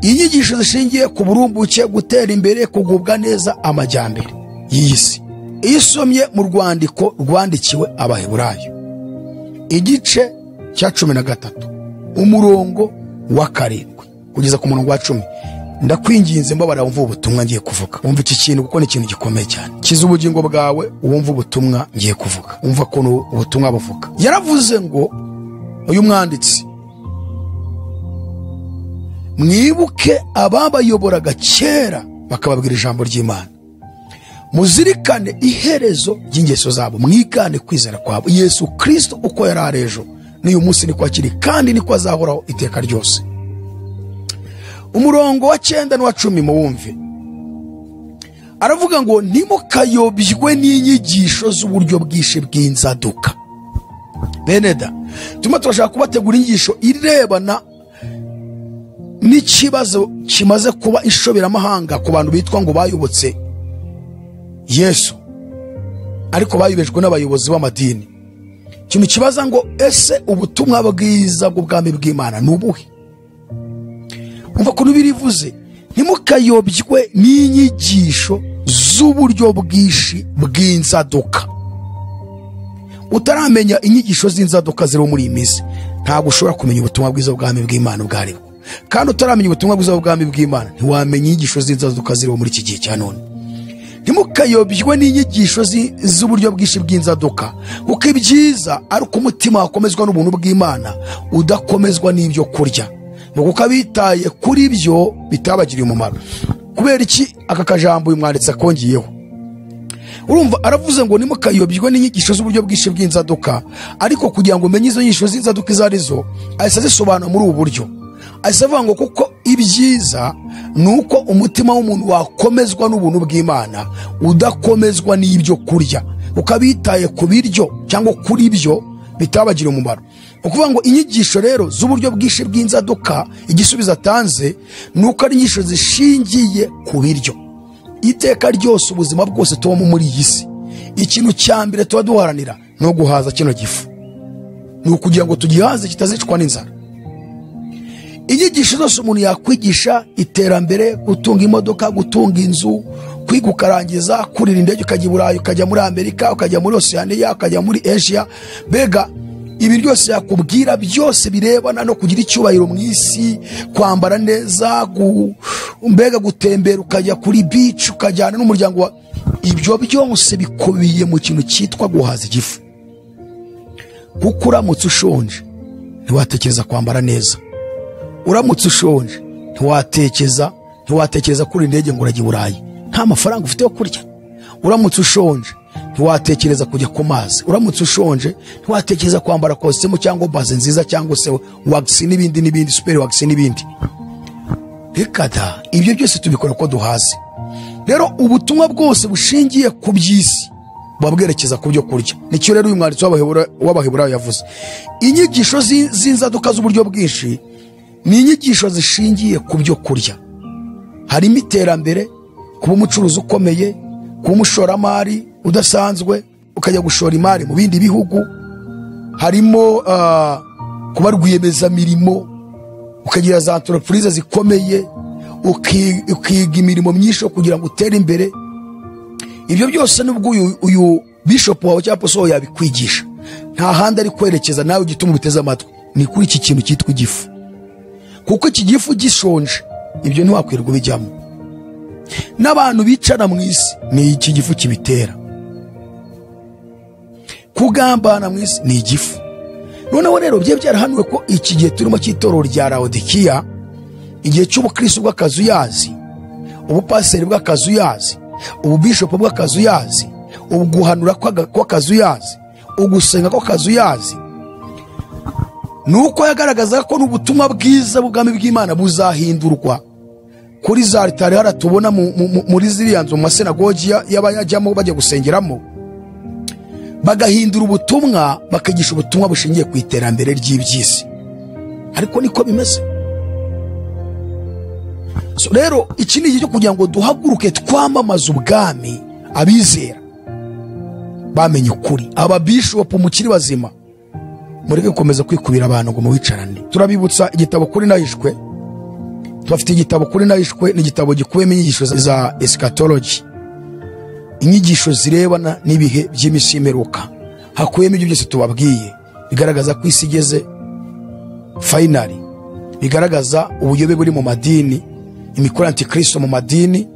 Speaker 2: Inyigisho zishingiye ku burumbuke, gutera imbere, kugubwa neza, amajyambere y'isi. Iyo usomye mu rwandiko rwandikiwe Abaheburayo igice cya 13 umurongo wa 7 kugeza ku murongo wa 10, ndakwinginze mbabara wumva ubutumwa ngiye kuvuga. Wumva iki kintu kuko ni ikintu gikomeye cyane. Kiza ubugingo bwawe wumva ubutumwa ngiye kuvuga, wumva ko ubutumwa buvuga. Yaravuze ngo, uyu mwanditsi, mwibuke ababayoboraga kera bakababwira ijambo ry'Imana, muzirikane iherezo ry'ingeso zabo, mwigane kwizera kwabo. Yesu Kristo uko yari ari ejo n'uyu munsi niko akiri, kandi niko azahoraho iteka ryose. Umurongo wa 9 n'uwa 10 muwumve. Aravuga ngo ntimukayobywe n'inyigisho z'uburyo bwinshi bw'inzaduka. Beneda, turashaka kubategura inyigisho irebana n'ikibazo kimaze kuba inshoberamahanga ku bantu bitwa ngo bayobotse Yesu, ariko bayobejwe n'abayobozi b'amadini. Ikintu kibaza ngo ese ubutumwa bwiza bw'ubwami bw'Imana nubuhe? Umva ko birivuze, ntimukayobywe n'inyigisho z'uburyo bwinshi bw'inzaduka. Utaramenya inyigisho z'inzaduka ziri muri iyi minsi, ntabwo ushobora kumenya ubutumwa bwiza bw'ubwami bw'Imana ubwari bwo. Kandi utaramenya ubutumwa bwiza bw'ubwami bw'Imana, ntiwamenya inyigisho z'inzaduka ziri muri iki gihe cya none. Ntimukayobywe n'inyigisho z'uburyo bwinshi bw'inzaduka, kuko ibyiza ari uko umutima wakomezwa n'ubuntu bw'Imana, udakomezwa n'ibyo kurya, kuko abitaye kuri byo bitabagiriye umumaro. Kubera iki aka kajambo uyu mwanditsi akongiyeho? Urumva aravuze ngo ntimukayobywe n'inyigisho z'uburyo bwinshi bw'inzaduka, ariko kugira ngo umenye izo nyigisho z'inzaduka izo arizo, ahise azisobanura muri ubu buryo. Ahise avuga ngo kuko ibyiza nuko umutima w'umuntu wakomezwa n'ubuntu bw'Imana, udakomezwa n'ibyo kurya, ukabitaye ku biryo cyangwa kuri byo bitabagiriye umumaro. Ukuvuga ngo inyigisho rero z'uburyo bwinshi bw'inzaduka, igisubizo atanze nuko ari inyigisho zishingiye ku biryo. Iteka ryose ubuzima bwose tubamo muri iyi si, ikintu cya mbere tuba duharanira no guhaza kino gifu, ni ukugira ngo tugihaze kitazicwa n'inzara. Inyigisho zose umuntu yakwigisha, iterambere, gutunga imodoka, gutunga inzu, kwiga ukarangiza, kurira indege ukajya i Burayi, ukajya muri Amerika, ukajya muri Oceania, ukajya muri Asia, mbega ibi byose yakubwira byose birebana no kugira icyubahiro mu isi, kwambara neza, mbega gutembera, ukajya kuri beach, ukajyana n'umuryango wa, ibyo byose bikubiye mu kintu cyitwa guhaza igifu. Kuko uramutse ushonje ntiwatekereza kwambara neza, uramutse ushonje ntiwatekereza kuri indege ngo urajya i Burayi, nta mafaranga ufite yo kurya. Uramutse ushonje ntiwatekereza kujya ku mazi, uramutse ushonje ntiwatekereza kwambara kositimu cyangwa baze nziza cyangwa se wax n'ibindi super wax n'ibindi. Reka da, ibyo byose tubikora ko duhaze. Rero ubutumwa bwose bushingiye ku by'isi babwerekeza ku byo kurya. Nicyo rero uyu mwanditsi w'Abaheburayo yavuze. Inyigisho z'inzaduka z'uburyo bwinshi ni inyigisho zishingiye ku byo kurya. Harimo iterambere, kuba umucuruzi ukomeye, kuba umushoramari udasanzwe ukajya gushora imari mu bindi bihugu, harimo kuba rwiyemezamirimo, ukagira za entreprise zikomeye, ukiga imirimo myinshi kugira ngo utere imbere. Ibyo byose nubwo uyu bishop wawe cyangwa apostle yabikwigisha, nta handi ari kwerekeza nawe gituma ubiteze amatwi, ni kuri iki kintu cyitwa igifu. Kuko iki gifu gishonje, ibyo ntiwakwirwa ubijyamo. N'abantu bicara mu isi ni iki gifu kibitera. Kugambana mu isi ni igifu. Noneho rero byarahanuwe ko iki gihe turimo cy'itorero rya Laodikiya, igihe cy'ubukristo bw'akazuyazi, ubupaseri bw'akazuyazi, ububishopu bw'akazuyazi, uguhanura kw'akazuyazi, ugusenga kw'akazuyazi, nuko yagaragaza ko n'ubutumwa bwiza bw'ubwami bw'Imana buzahindurwa kuri za altare haratubona muri ziriya nzu mu masinagogi y'abayajyamo bajya gusengeramo, bagahindura ubutumwa, bakagisha ubutumwa bushingiye ku iterambere ry'iby'isi. Ariko niko bimeze. So rero iki ni igihe kugira ngo duhaguruke twamamaza ubwami, abizera bamenye ukuri, ababishopu mukiri bazima, mureke gukomeza kwikubira abantu ngo muwicarane. Turabibutsa igitabo Kuri nahishwe. Tubafite igitabo Kuri nahishwe, ni igitabo gikubiyemo inyigisho za eschatology, inyigisho zirebana n'ibihe by'imisi y'imperuka. Hakuyemo ibyo byose tubabwiye, bigaragaza ko isi igeze finally, bigaragaza ubuyobe buri mu madini, imikoro antikristo mu madini,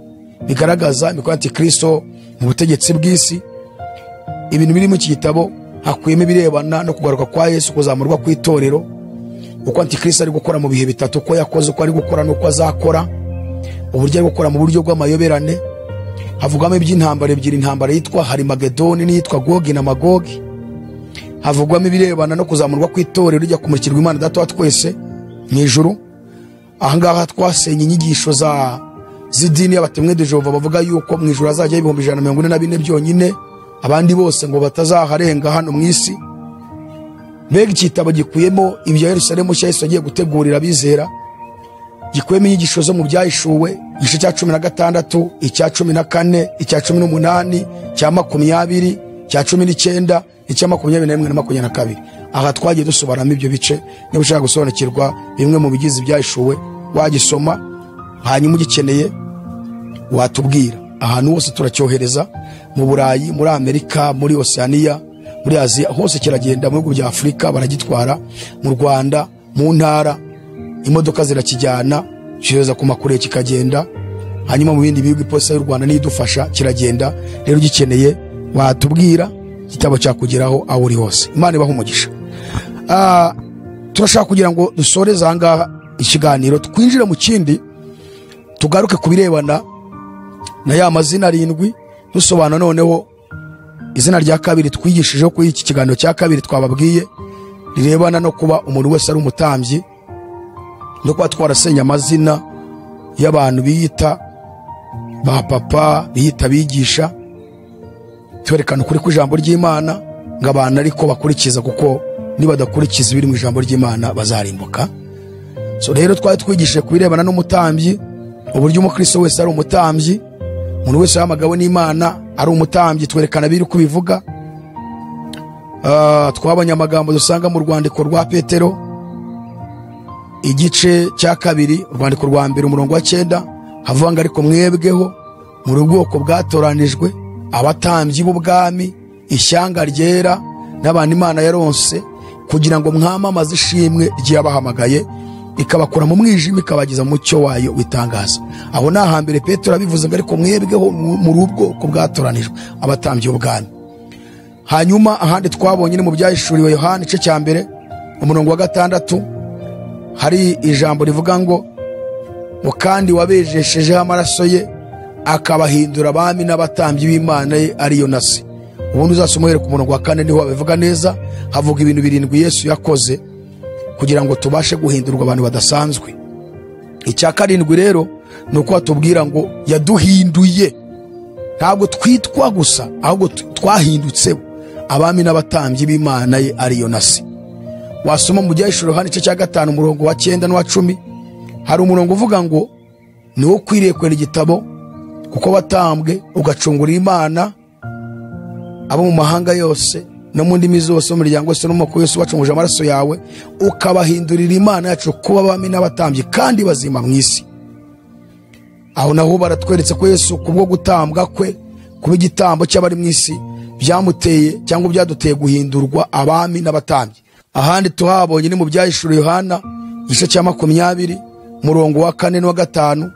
Speaker 2: bigaragaza imikoro antikristo mu butegetsi bw'isi. Ibintu biri mu iki gitabo hakuyemo ibirebana no kugaruka kwa Yesu, kuzamurwa kw'itorero, uko antikristo ari gukora mu bihe bitatu, uko yakoze, uko ari gukora n'uko azakora, uburyo ari gukora mu buryo bw'amayoberane, havugwamo iby'intambara ebyiri, intambara yitwa Harimagedoni n'iyitwa Gogi na Magogi. Havugwamo ibirebana no kuzamurwa kw'itorero rijya kumurikirwa Imana Data wa twese mw'Ijuru. Ahangaha twasenye inyigisho z'idini y'abatemwe de Jehova bavuga yuko mw'Ijuru hazajya 144 byonyine, abandi bose ngo batazaharenga hano mw'isi. Mbega igitabo gikuyemo ibya Yerusalemu nshya Yesu agiye gutegurira abizera, gikuyemo inyigisho zo mu byahishuwe, igice cya 16, icya 14, icya 18, cya 20, cya 19, icya 21 na 22. Aha twagiye dusobanuramo ibyo bice. Niba ushaka gusobanukirwa bimwe mu bigize ibyahishuwe wagisoma, hanyuma ugikeneye watubwira. Ahantu hose turacyohereza, mu Burayi, muri Amerika, muri Oceania, muri Aziya, hose kiragenda. Mu bihugu bya Afurika baragitwara, mu Rwanda, mu ntara imodoka zirakijyana, kiyoza ku makure kikagenda, hanyuma mu bindi bihugu iposita y'u Rwanda n'idufasha kiragenda. Rero gikeneye watubwira, igitabo cyakugeraho aho uri hose. Imana ibaha umugisha. Turashaka kugira ngo dusoreze ahangaha ikiganiro, twinjire mu kindi, tugaruke kubirebana na ya mazina 7, dusobanura noneho izina rya kabiri twigishijeho kuri iki kiganiro cya kabiri twababwiye, rirebana no kuba umuntu wese ari umutambyi, no kuba twarasenya amazina y'abantu biyita ba papa, biyita bigisha, twerekana ukuri kw'ijambo ry'Imana ngo abantu ariko bakurikiza, kuko nibadakurikiza ibiri mu ijambo ry'Imana bazarimbuka. So rero twari twigishije kubirebana n'umutambyi, uburyo umukristo wese ari umutambyi, umuntu wese yahamagawe n'Imana ari umutambyi, twerekana biri kubivuga. Twabonye amagambo dusanga mu rwandiko rwa Petero igice cya 2, urwandiko rwa 1 umurongo wa 9, havuga ngo ariko mwebweho muri ubwoko bwatoranijwe, abatambyi b'ubwami, ishyanga ryera, n'abantu Imana yaronse, kugira ngo mwamamaze ishimwe ry'abahamagaye, ikabakura mu mwijima ikabageza mu mucyo wayo witangaza. Aho na hambere Petero abivuze ngo ariko mwebweho muri ubwoko bwatoranijwe, abatambyi b'ubwami. Hanyuma ahandi twabonye ni mu byahishuriwe Yohana igice cya 1 umurongo wa 6, hari ijambo rivuga ngo kandi wabejeshejeho amaraso ye akabahindura abami n'abatambyi b'Imana ye ariyo na se. Ubundi uzasoma ku murongo wa 4 niho babivuga neza, havuga ibintu 7 Yesu yakoze kugira ngo tubashe guhindurwa abantu badasanzwe. Icya 7 rero nuko atubwira ngo yaduhinduye, ntabwo twitwa gusa, ahubwo twahindutse abami n'abatambyi b'Imana ye ariyo na se. Wasoma mu byahishuriwe Yohana igice cya 5 umurongo wa 9 n'uwa 10, hari umurongo uvuga ngo niwo ukwiriye kwera igitabo, kuko watambwe ugacungurira Imana abo mu mahanga yose no mu ndimi zose mu miryango yose no mu moko yose, wacunguje amaraso yawe ukabahindurira Imana yacu kuba abami n'abatambyi kandi bazima mu isi. Aho naho baratweretse ko Yesu kubwo gutambwa kwe, kuba igitambo cy'abari mu isi, byamuteye cyangwa byaduteye guhindurwa abami n'abatambyi. Ahandi tuhabonye ni mu byahishuriwe Yohana igice cya 20 umurongo wa 4 n'uwa 5,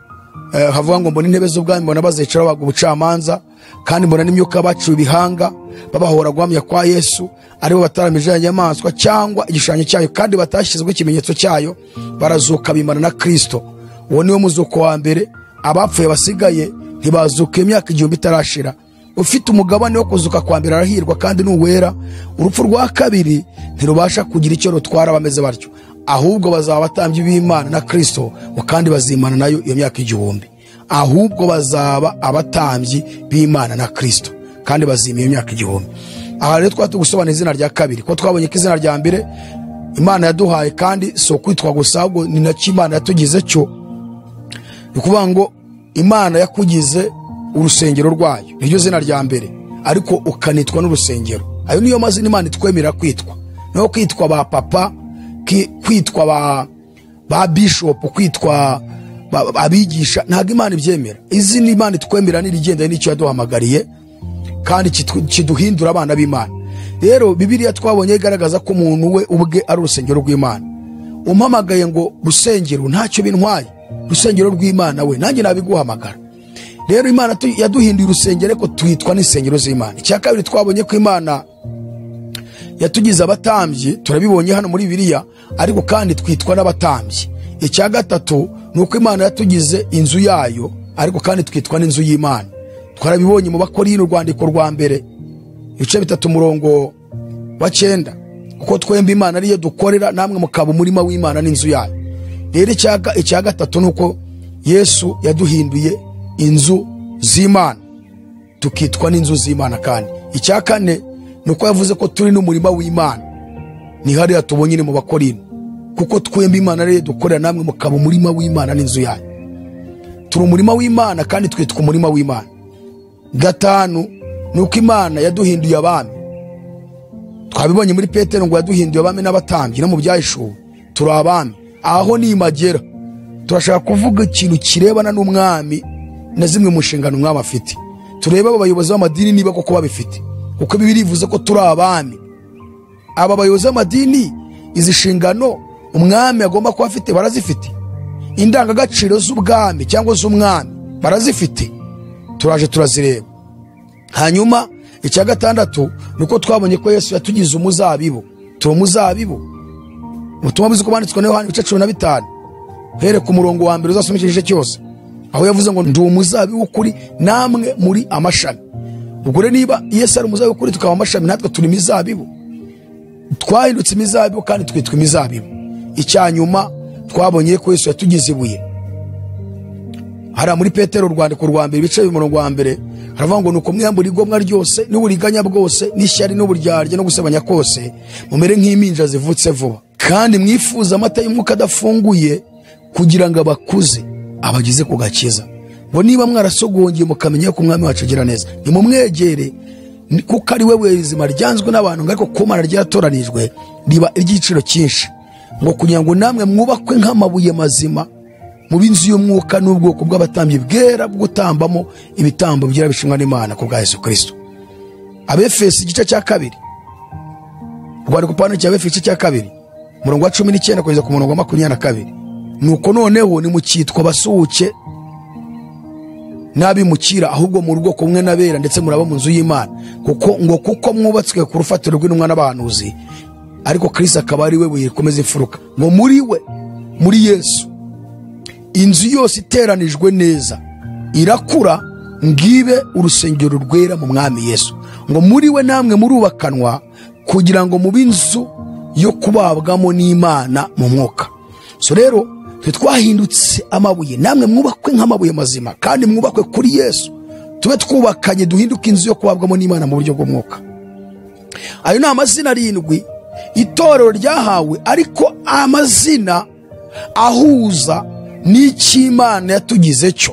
Speaker 2: havuga ngo mbona intebe z'ubwami, mbona bazicara baga ubucamanza, kandi mbona n'imyuka bacu ibihanga babahora guhamya kwa Yesu, aribo bataramije inyamaswa cyangwa igishushanyo cyayo, kandi batashyizwe ikimenyetso cyayo, barazuka bimana na Kristo. Uwo niwo muzuko wa mbere, abapfuye basigaye ntibazuka imyaka 1000 itarashira. Ufite umugabane wo kuzuka kwa mbere arahirwa kandi n'uwera. Urupfu rwa kabiri ntirubasha kugira icyo rutwara bameze batyo, ahubwo bazaba abatambyi b'Imana na Kristo, kandi bazimana nayo iyo myaka 1000. Ahubwo bazaba abatambyi b'Imana na Kristo kandi bazima iyo myaka 1000. Aha rero twatugusobanura izina rya kabiri, ko twabonye ko izina rya mbere Imana yaduhaye kandi so kwitwa gusa, ahubwo ni nacyo Imana yatugize cyo. Ukuvuga ngo Imana yakugize urusengero rwayo, niryo zina rya mbere, ariko ukanitwa n'urusengero. Ayo niyo mazina Imana itwemerera kwitwa, no kwitwa ba papa, kwitwa ba bishop, kwitwa abigisha, ntabwo Imana ibyemera. Izina Imana itwemerera n'irigendanye n'icyo yaduhamagariye kandi kiduhindura abana b'Imana. Rero Bibiliya twabonye igaragaza ko umuntu we ubwe ari urusengero rw'Imana. Umpamagaye ngo rusengero ntacyo bintwaye, rusengero rw'Imana we nanjye nabiguhamagara. Rero Imana yaduhinduye urusengero ko twitwa n'isengero z'Imana. Icya kabiri twabonye ko Imana yatugize abatambyi, turabibonye hano muri Bibiliya, ariko kandi twitwa n'abatambyi. Icya gatatu nuko Imana yatugize inzu yayo, ariko kandi twitwa n'inzu y'Imana. twarabibonye mu Bakorino urwandiko rwa mbere ibice 3 umurongo wa 9 kuko twembi Imana ariyo dukorera namwe mukaba umurima w'Imana n'inzu yayo. Rero icya gatatu nuko Yesu yaduhinduye inzu z'Imana tukitwa n'inzu z'Imana. Kandi icya kane nuko yavuze ko turi n'umurima w'Imana. Ni hariya tubonye mu Bakorino kuko twembi Imana ariyo dukorera namwe mukaba umurima w'Imana n'inzu yayo. Turi umurima w'Imana kandi twitwa umurima w'Imana. Gatanu nuko Imana yaduhinduye abami. Twabibonye muri Petero ngo yaduhinduye abami n'abatambyi no mu byahishuro turi abami. Aho ni Magera turashaka kuvuga ikintu kirebana n'umwami na zimwe mu nshingano umwami afite. Tureba abayobozi b'amadini niba koko babifite kuko Bibiliya ivuze ko turi abami. Aba bayobozi b'amadini izi nshingano umwami agomba kuba afite barazifite. Indangagaciro z'ubwami cyangwa z'umwami barazifite. Turaje turazireba. Hanyuma icya gatandatu nuko twabonye ko Yesu yatugize umuzabibu. Turi umuzabibu. Ubutumwa bwiza ko banditswe na Yohana ibice 15 here ku murongo wa mbere uzasoma igice cyose aho yavuze ngo ndi umuzabibu kuri namwe muri amashami. Ubwo rero niba Yesu ari umuzabibu kuri tukaba amashami natwe turi imizabibu. Twahindutse imizabibu kandi twitwa imizabibu. Icyanyuma twabonye ko Yesu yatugize ibuye. Hari muri Petero urwandiko rwa mbere ibice umurongo wa mbere haravuga ngo nuko mwiyambura igomwa ryose n'uburiganya bwose n'ishyari n'uburyarya no gusebanya kose mumere nk'impinja zivutse vuba kandi mwifuza amata y'umwuka adafunguye kugira ngo abakuze abagize ku gakiza. Ngo niba mwarasogongeye mukamenya ko umwami wacu agira neza nimumwegere kuko ari we wezima ryanzwe n'abantu ariko kumara ryatoranijwe riba iryiciro cyinshi ngo kugira ngo namwe mwubakwe nk'amabuye mazima mu binzu y'umwuka n'ubwoko bw'abatambyi bwera bw'utambamo ibitambo byera bishimwa n'Imana ku bwa Yesu Kristo. Abefesi igice cya 2 rwandiko Pawulo cya Abefesi igice cya 2 umurongo wa 19 kugeza ku murongo wa 22 nuko noneho nimukitwa basuhuke n'abimukira ahubwo mu rugo kumwe n'abera ndetse muraba mu nzu y'Imana kuko mwubatswe ku rufatiro rw'intumwa n'abahanuzi ariko Kristo akaba ari we wikomeza imfuruka. Ngo muri we muri Yesu inzu yose iteranijwe neza irakura ngibe urusengero rwera mu mwami Yesu. Ngo muri we namwe murubakanwa kugira ngo mube inzu yo kubabwamo n'Imana mu mwuka. So rero twahindutse amabuye namwe mwubakwe nk'amabuye mazima kandi mwubakwe kuri Yesu tube twubakanye duhinduke inzu yo kubabwamo n'Imana mu buryo bw'umwuka. Ayo ni amazina 7 itorero ryahawe ariko amazina ahuza n'Imana yatugize cyo.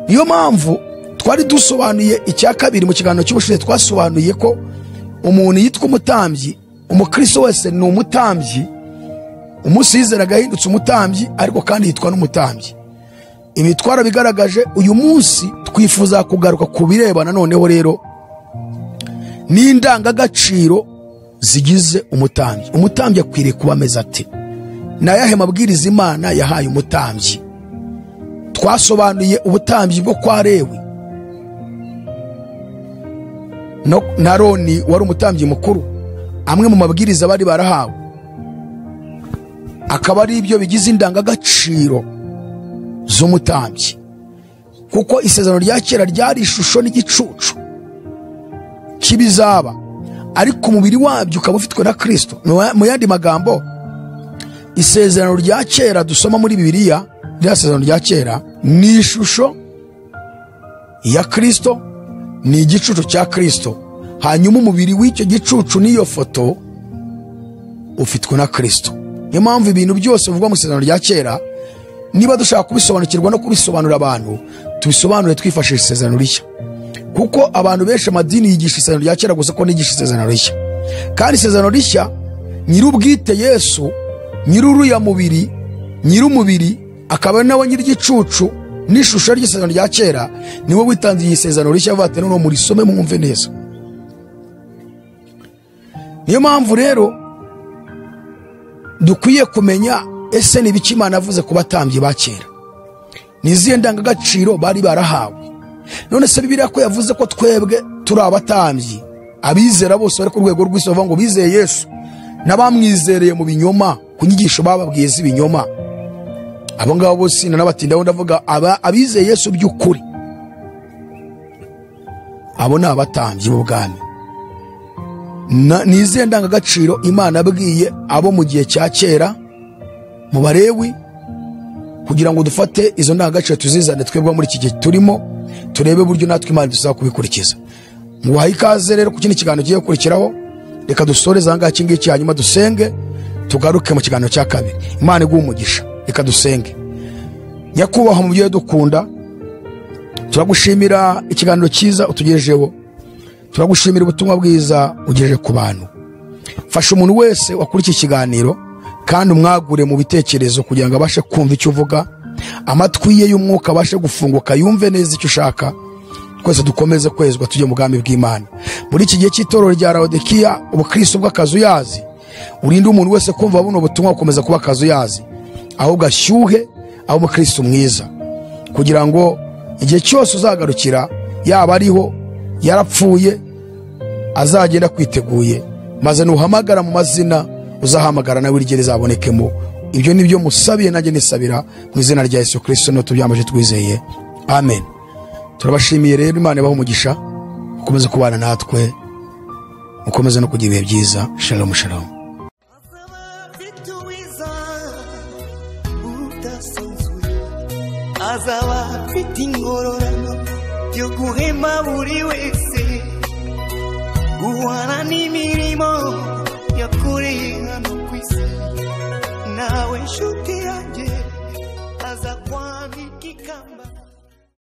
Speaker 2: Niyo mpamvu twari dusobanuye icya kabiri mu kiganiro cy'ubushize twasobanuye ko umuntu yitwa umutambyi umukristo wese ni umutambyi umusizera agahindutse umutambyi ariko kandi yitwa n'umutambyi. Ibi twarabigaragaje. Uyu munsi twifuza kugaruka ku birebana noneho rero n'indangagaciro zigize umutambyi. Umutambyi akwiriye kuba ameze ate? Nayahe mabwiriza Imana yahaye umutambyi? Twasobanuye ubutambyi bwo kwa Lewi na Aroni wari umutambyi mukuru. Amwe mu mabwiriza bari barahawe akaba ari ibyo bigize indangagaciro z'umutambyi, kuko isezerano rya kera ryari ishusho n'igicucu kibizaba ariko umubiri wabyo ukaba ufitwe na Kristo. Mu yandi magambo isezerano rya kera dusoma muri Bibiliya rya sezerano rya kera ni ishusho ya Kristo, ni igicucu cya Kristo, hanyuma umubiri w'icyo gicucu n'iyo foto ufitwe na Kristo. Niyo mpamvu ibintu byose bivugwa mu isezerano rya kera niba dushaka kubisobanukirwa no kubisobanurira abantu tubisobanure twifashishije isezerano rishya, kuko abantu benshi amadini yigisha isezerano rya kera gusa ko nigisha isezerano rishya. Kandi isezerano rishya nyir'ubwite Yesu, nyir'uruya mubiri, nyir'umubiri akaba nawe nyir'igicucu n'ishusho ry'isezerano rya kera niwe witangiye isezerano rishya vate no murisome mwumve neza. Niyo mpamvu rero dukwiye kumenya ese ni biki Imana yavuze ku batambyi ba kera, nizihe ndangagaciro bari barahawe. None se Bibiliya ko yavuze ko twebwe turi abatambyi abizera bose bari ku rwego rw'isi bavuga ngo bizeye Yesu n'abamwizereye mu binyoma ku nyigisho bababwiye z'ibinyoma, abo ngabo bose n'abatindaho ndavuga abizeye Yesu by'ukuri abo ni abatambyi b'ubwami. Ni izihe ndangagaciro Imana yabwiye abo mu gihe cya kera mu Balewi kugira ngo dufate izo ndangagaciro tuzizane twebwe muri iki gihe turimo, turebe buryo natwe Imana dusaba kubikurikiza. Nguhaye ikaze rero ku kindi kiganiro kigiye gukurikiraho. Reka dusoreze aha ngaha iki ngiki, hanyuma dusenge tugaruke mu kiganiro cya kabiri. Imana iguhe umugisha. Reka dusenge. Nyakubahwa mu byo dukunda, turagushimira ikiganiro cyiza utugejejeho, turagushimira ubutumwa bwiza ugejeje ku bantu. Fasha umuntu wese wakurikiye ikiganiro kandi umwagure mu bitekerezo kugira ngo abashe kumva icyo uvuga, amatwi ye y'umwuka abashe gufunguka yumve neza icyo ushaka. Twese dukomeze kwezwa tujye mu bwami bw'Imana. Muri iki gihe cy'itorero rya Laodikiya, ubukristo bw'akazuyazi, urinde umuntu wese kumva buno butumwa gukomeza kuba akazuyazi, ahubwo ashyuhe aho umukristo mwiza, kugira ngo igihe cyose uzagarukira yaba ariho yarapfuye azagenda kwiteguye, maze nuhamagara mu mazina uzahamagara nawe irye rizabonekemo. Ibyo nibyo musabiye nanjye nisabira mu izina rya Yesu Kristo, no tubyamaje twizeye, amen. Turabashimiye rero, Imana ibahe umugisha, ukomeze kubana natwe, ukomeze no kugira ibihe byiza. Shalom shalom.
Speaker 6: Azaba afite ingororano yo guhema buri wese, guhana n'imirimo yakoreye hano ku isi. Nawe nshuti yanjye